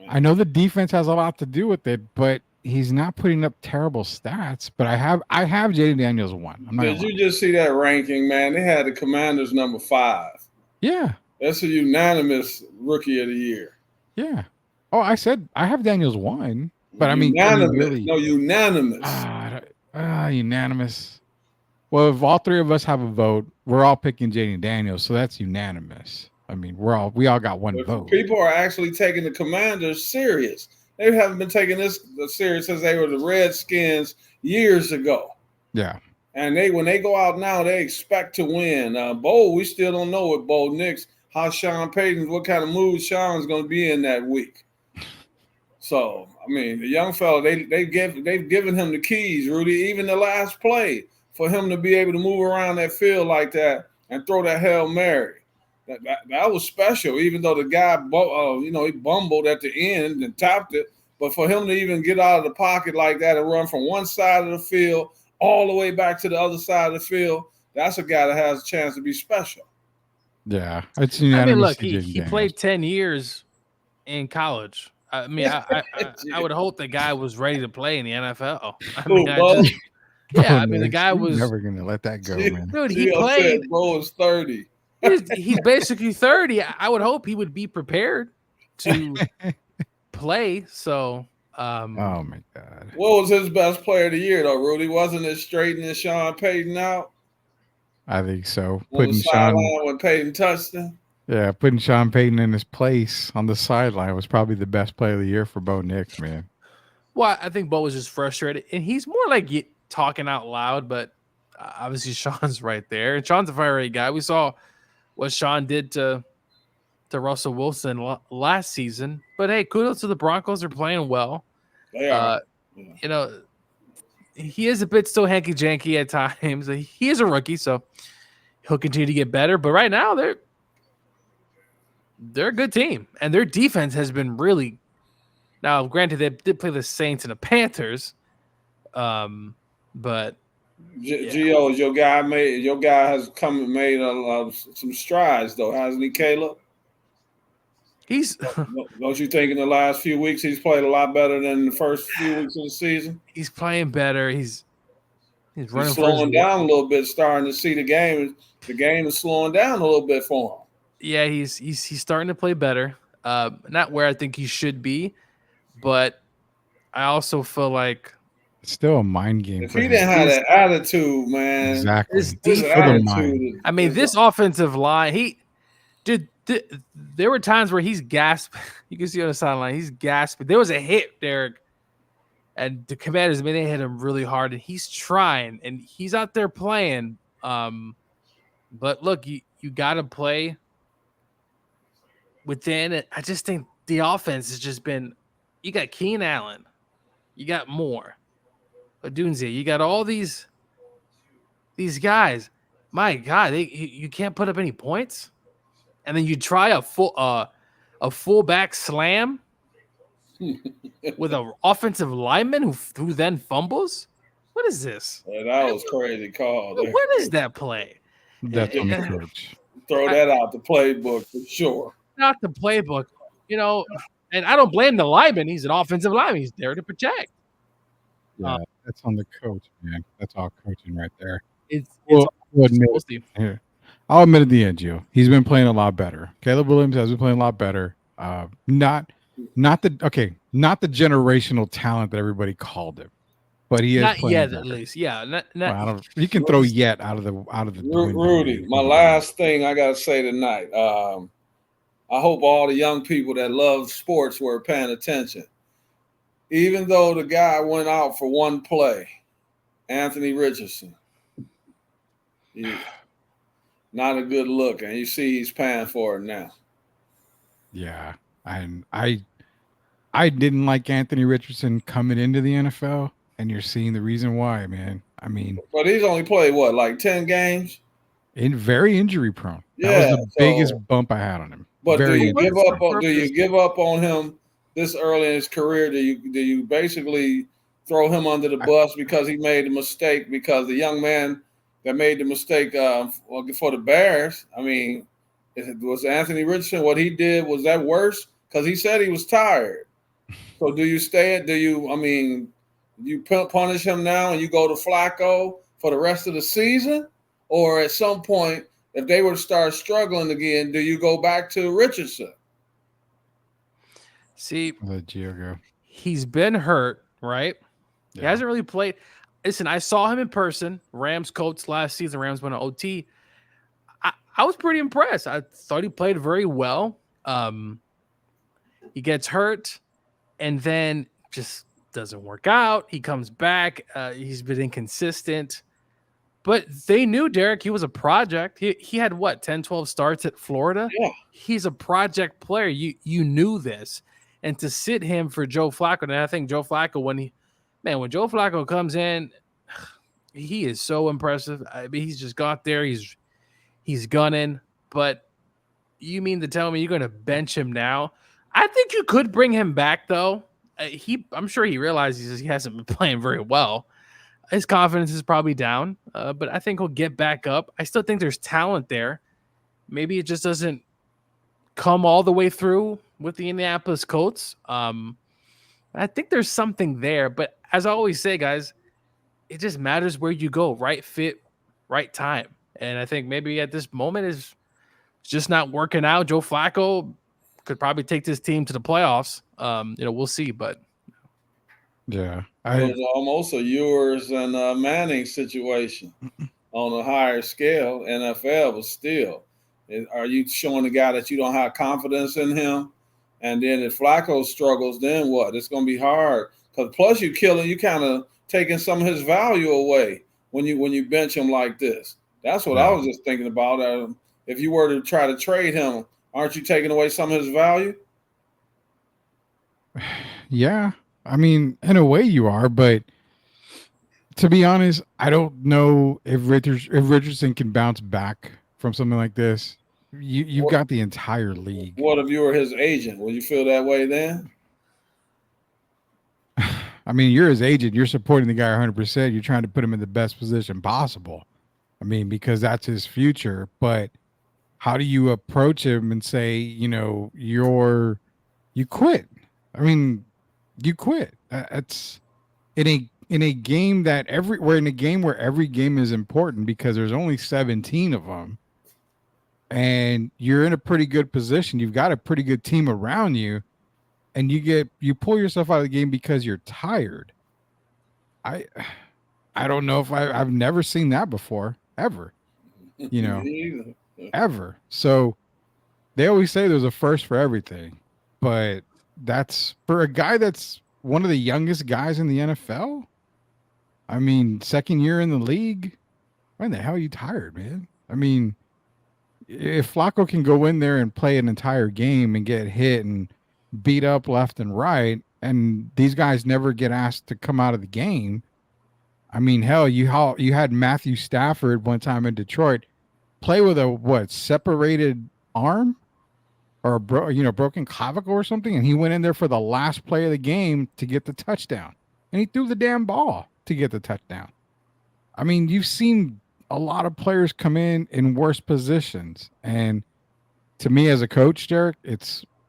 I know the defense has a lot to do with it, but he's not putting up terrible stats. But I have Jaden Daniels 1. Did you just see that ranking, man? They had the Commanders number 5. Yeah, that's a unanimous rookie of the year. Yeah. Oh, I said I have Daniels 1, but unanimous. Really, no, unanimous. Unanimous. Well, if all three of us have a vote, we're all picking Jaden Daniels, so that's unanimous. I mean, we all got one vote. People are actually taking the Commanders serious. They haven't been taking this serious since they were the Redskins years ago. Yeah. And when they go out now, they expect to win. Bo, we still don't know with Bo Nix how Sean Payton, what kind of mood Sean's going to be in that week. So, I mean, the young fella, they've given him the keys, Rudy. Even the last play, for him to be able to move around that field like that and throw that Hail Mary. That was special, even though the guy, he bumbled at the end and tapped it. But for him to even get out of the pocket like that and run from one side of the field all the way back to the other side of the field, that's a guy that has a chance to be special. Yeah. I mean, look, he played 10 years in college. I mean, I would hope the guy was ready to play in the NFL. I mean, the guy was never gonna let that go, man. Dude, he played. Bo is 30. He's basically 30. I would hope he would be prepared to play. So, oh my God, what was his best player of the year though, Rudy? Wasn't it straightening Sean Payton out? I think so. Putting Sean when Payton touched him. Yeah, putting Sean Payton in his place on the sideline was probably the best play of the year for Bo Nix, man. Well, I think Bo was just frustrated, and he's more like talking out loud, but obviously Sean's right there, and Sean's a fire rate guy. We saw what Sean did to Russell Wilson last season, but hey, kudos to the Broncos. They're playing well. They are. You know, he is a bit still hanky-janky at times. He is a rookie, so he'll continue to get better. But right now, they're a good team, and their defense has been really. Now, granted, they did play the Saints and the Panthers, but Gio, your guy has made some strides though, hasn't he, Caleb? Don't you think in the last few weeks he's played a lot better than the first few weeks of the season? He's playing better. He's running. He's slowing down a little bit, starting to see the game. The game is slowing down a little bit for him. Yeah, he's starting to play better. Not where I think he should be, but I also feel like it's still a mind game. If he didn't have that attitude, man, exactly. I mean, this offensive line, there were times where he's gasping. You can see on the sideline, he's gasping. There was a hit, Derek, and the Commanders, they hit him really hard, and he's trying, and he's out there playing. But look, you got to play within it. I just think the offense has just been. You got Keenan Allen, you got Moore, Odunze, you got all these guys. My God, you can't put up any points, and then you try a fullback slam with an offensive lineman who then fumbles. What is this? Yeah, that was crazy call. What is that play? That's on the coach. Throw that out the playbook for sure. Not the playbook, and I don't blame the lineman. He's an offensive lineman. He's there to protect. Yeah, that's on the coach, man. That's all coaching right there. I'll admit at the end, Gio. He's been playing a lot better. Caleb Williams has been playing a lot better. Not the generational talent that everybody called him, but he is not playing yet better. At least. Yeah, well, you can throw yet out of the Rudy, my last thing I gotta say tonight. I hope all the young people that love sports were paying attention. Even though the guy went out for one play, Anthony Richardson, not a good look, and you see he's paying for it now. Yeah, and I didn't like Anthony Richardson coming into the NFL, and you're seeing the reason why, man. I mean, but he's only played like 10 games? Very injury prone. That was the biggest bump I had on him. But do you give up on him this early in his career? Do you basically throw him under the bus because he made a mistake? Because the young man that made the mistake for the Bears, I mean, was Anthony Richardson, what he did, was that worse? Because he said he was tired. So do you punish him now and you go to Flacco for the rest of the season? Or at some point, if they were to start struggling again, do you go back to Richardson? See, let Gio go. He's been hurt, right? Yeah. He hasn't really played. Listen, I saw him in person, Rams Colts last season. Rams went to OT. I was pretty impressed. I thought he played very well. He gets hurt and then just doesn't work out. He comes back. He's been inconsistent. But they knew, Derek, he was a project. He had, 10, 12 starts at Florida? Yeah. He's a project player. You knew this. And to sit him for Joe Flacco, and I think Joe Flacco, when Joe Flacco comes in, He is so impressive. I mean, he's just got there. He's gunning. But you mean to tell me you're going to bench him now? I think you could bring him back though. I'm sure he realizes he hasn't been playing very well. His confidence is probably down, but I think he'll get back up. I still think there's talent there. Maybe it just doesn't come all the way through with the Indianapolis Colts. I think there's something there, but as I always say, guys, it just matters where you go, right fit, right time. And I think maybe at this moment is just not working out. Joe Flacco could probably take this team to the playoffs. We'll see, but Yeah, It was almost a Ewers and Manning situation on a higher scale. NFL, but still, are you showing the guy that you don't have confidence in him? And then if Flacco struggles, then what? It's going to be hard. Because plus you kind of taking some of his value away when you bench him like this. That's what I was just thinking about. If you were to try to trade him, aren't you taking away some of his value? Yeah, I mean, in a way you are, but to be honest, I don't know if Richardson can bounce back from something like this. You've got the entire league. What if you were his agent? Would you feel that way then? I mean, you're his agent. You're supporting the guy 100%. You're trying to put him in the best position possible. I mean, because that's his future. But how do you approach him and say, you quit? I mean, you quit. It's in a game we're in a game where every game is important because there's only 17 of them, and you're in a pretty good position. You've got a pretty good team around you, and you pull yourself out of the game because you're tired. I don't know if I've never seen that before, ever. Ever. So they always say there's a first for everything, but that's for a guy that's one of the youngest guys in the NFL. I mean, second year in the league. When the hell are you tired, man? I mean, if Flacco can go in there and play an entire game and get hit and beat up left and right, and these guys never get asked to come out of the game. I mean, hell, you had Matthew Stafford one time in Detroit play with a separated arm or broken clavicle or something, and he went in there for the last play of the game to get the touchdown, and he threw the damn ball to get the touchdown. I mean, you've seen a lot of players come in worse positions, and to me as a coach, Derek,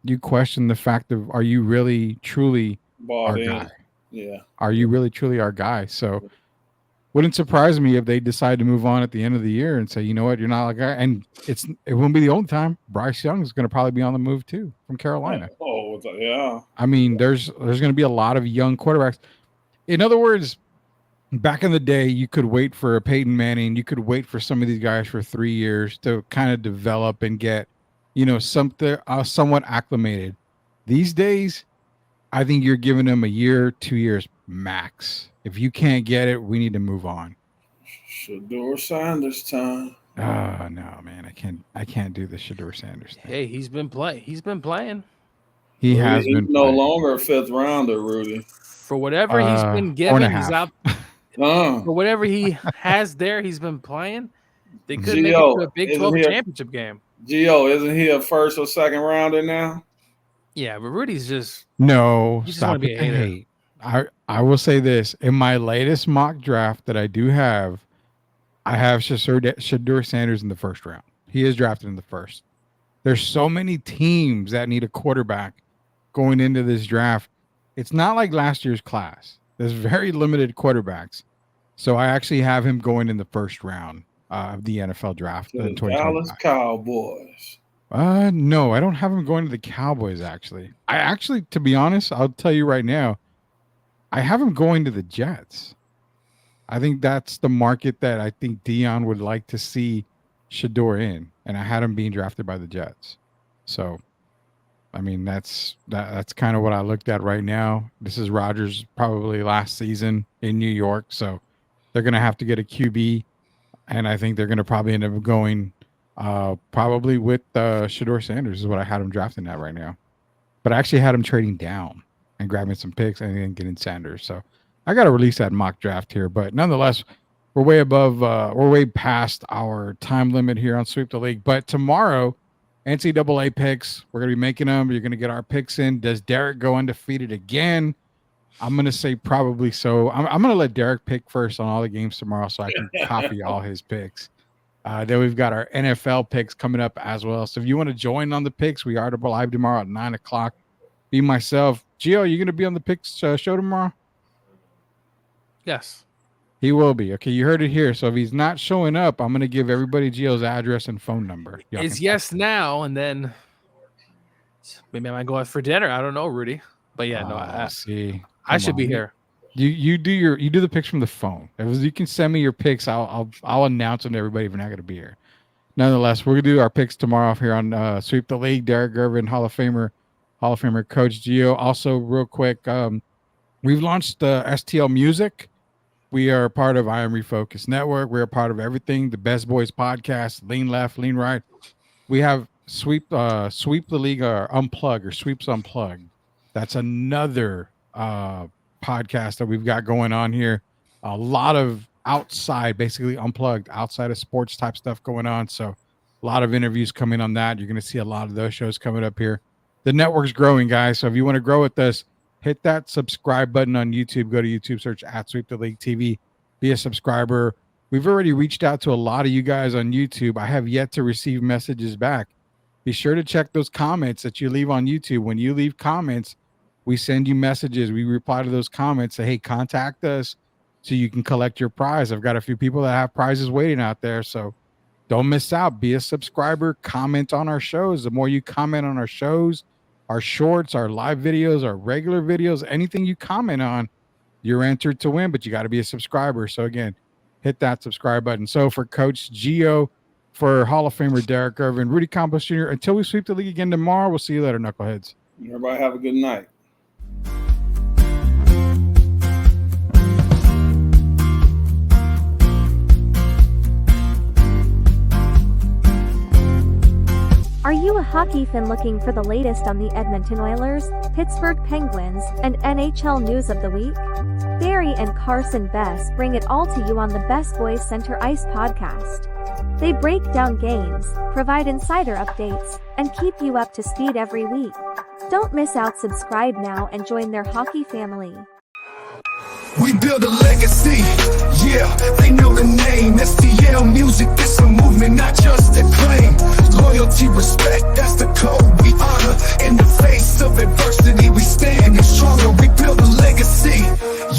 you question the fact of, are you really truly our guy? Yeah. Are you really truly our guy? So wouldn't surprise me if they decide to move on at the end of the year and say, you know what, you're not a guy. And it won't be the only time. Bryce Young is going to probably be on the move too from Carolina. Oh, yeah. I mean, there's going to be a lot of young quarterbacks. In other words, back in the day, you could wait for a Peyton Manning. You could wait for some of these guys for 3 years to kind of develop and get, something somewhat acclimated. These days, I think you're giving them a year, 2 years max. If you can't get it, we need to move on. Shedeur Sanders time. Oh no, man! I can't do the Shedeur Sanders thing. Hey, he's been playing. He's no playing. longer a fifth rounder, Rudy. For whatever he's been given, he's out. For whatever he has there, he's been playing. They could make it to a Big 12 championship game. Gio, isn't he a first or second rounder now? Yeah, but Rudy's just no. He just Stop want to be a hater. hate. I will say this: in my latest mock draft that I do have, I have Shedeur Sanders in the first round. He is drafted in the first. There's so many teams that need a quarterback going into this draft. It's not like last year's class. There's very limited quarterbacks. So I actually have him going in the first round of the NFL draft. The Dallas Cowboys. No, I don't have him going to the Cowboys, actually. To be honest, I'll tell you right now, I have him going to the Jets. I think that's the market that I think Dion would like to see Shedeur in, and I had him being drafted by the Jets. So, I mean, that's kind of what I looked at right now. This is Rodgers' probably last season in New York, so they're going to have to get a QB, and I think they're going to probably end up going probably with Shedeur Sanders is what I had him drafting at right now. But I actually had him trading down and grabbing some picks and then getting Sanders. So I got to release that mock draft here. But nonetheless, we're way above, we're way past our time limit here on Sweep the League. But tomorrow, NCAA picks, we're going to be making them. You're going to get our picks in. Does Derek go undefeated again? I'm going to say probably so. I'm going to let Derek pick first on all the games tomorrow so I can copy all his picks. Then we've got our NFL picks coming up as well. So if you want to join on the picks, we are live tomorrow at 9 o'clock. Be myself. Gio, you going to be on the picks show tomorrow? Yes. He will be. Okay, you heard it here. So if he's not showing up, I'm going to give everybody Gio's address and phone number. Is yes now, and then maybe I might go out for dinner. I don't know, Rudy. But yeah, no, I should be here. You do the picks from the phone. You can send me your picks. I'll announce them to everybody if you're not going to be here. Nonetheless, we're going to do our picks tomorrow here on Sweep the League. Derek Gervin, Hall of Famer Coach Gio. Also, real quick, we've launched STL Music. We are part of I Am Refocused Network. We are part of everything. The Best Boys podcast, Lean Left, Lean Right. We have Sweep the League Unplug or Sweeps Unplugged. That's another podcast that we've got going on here. A lot of outside, basically unplugged, outside of sports type stuff going on. So a lot of interviews coming on that. You're going to see a lot of those shows coming up here. The network's growing, guys. So if you want to grow with us, hit that subscribe button on YouTube. Go to YouTube, search at Sweep the League TV. Be a subscriber. We've already reached out to a lot of you guys on YouTube. I have yet to receive messages back. Be sure to check those comments that you leave on YouTube. When you leave comments, we send you messages. We reply to those comments. Say, hey, contact us so you can collect your prize. I've got a few people that have prizes waiting out there. So don't miss out. Be a subscriber. Comment on our shows. The more you comment on our shows, our shorts, our live videos, our regular videos, anything you comment on, you're entered to win, but you got to be a subscriber. So again, hit that subscribe button. So for Coach Gio, for Hall of Famer Derek Irvin, Rudy Campos Jr., until we sweep the league again tomorrow, we'll see you later, knuckleheads. Everybody have a good night. Are you a hockey fan looking for the latest on the Edmonton Oilers, Pittsburgh Penguins, and NHL news of the week? Barry and Carson Best bring it all to you on the Best Boys Center Ice podcast. They break down games, provide insider updates, and keep you up to speed every week. Don't miss out. Subscribe now and join their hockey family. We build a legacy, yeah, they know the name. STL Music, it's a movement, not just a claim. Loyalty, respect, that's the code we honor. In the face of adversity, we stand stronger. We build a legacy,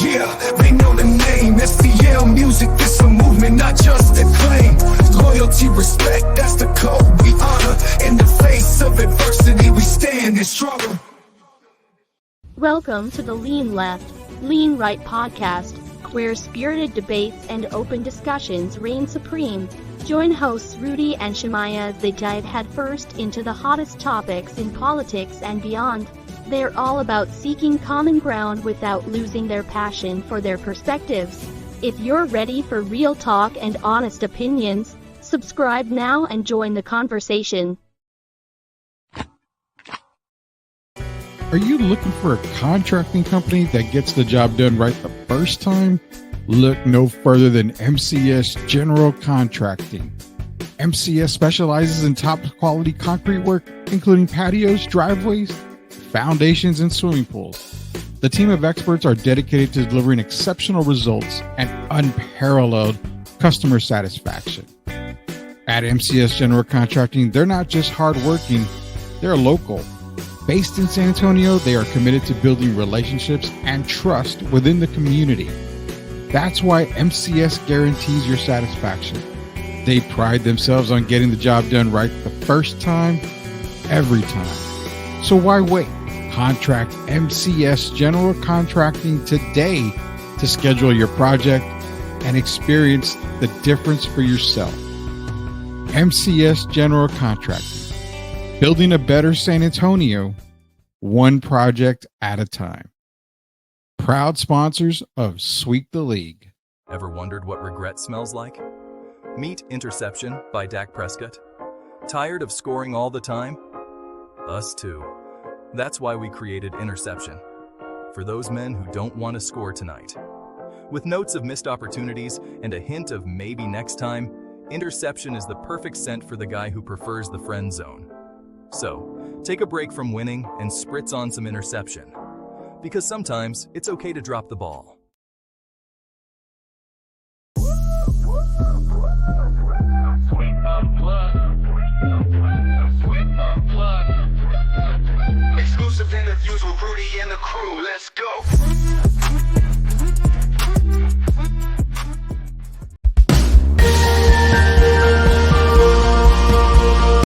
yeah, they know the name. STL Music, it's a movement, not just a claim. Loyalty, respect, that's the code we honor. In the face of adversity, we stand stronger. Welcome to the Lean Left, Lean Right podcast, where spirited debates and open discussions reign supreme. Join hosts Rudy and Shemaya as they dive headfirst into the hottest topics in politics and beyond. They're all about seeking common ground without losing their passion for their perspectives. If you're ready for real talk and honest opinions, subscribe now and join the conversation. Are you looking for a contracting company that gets the job done right the first time? Look no further than MCS General Contracting. MCS specializes in top quality concrete work, including patios, driveways, foundations, and swimming pools. The team of experts are dedicated to delivering exceptional results and unparalleled customer satisfaction. At MCS General Contracting, they're not just hardworking, they're local. Based in San Antonio, they are committed to building relationships and trust within the community. That's why MCS guarantees your satisfaction. They pride themselves on getting the job done right the first time, every time. So why wait? Contract MCS General Contracting today to schedule your project and experience the difference for yourself. MCS General Contracting. Building a better San Antonio, one project at a time. Proud sponsors of Sweep the League. Ever wondered what regret smells like? Meet Interception by Dak Prescott. Tired of scoring all the time? Us too. That's why we created Interception. For those men who don't want to score tonight. With notes of missed opportunities and a hint of maybe next time, interception is the perfect scent for the guy who prefers the friend zone. So, take a break from winning and spritz on some interception. Because sometimes it's okay to drop the ball. Exclusive interviews with Rudy and the crew. Let's go.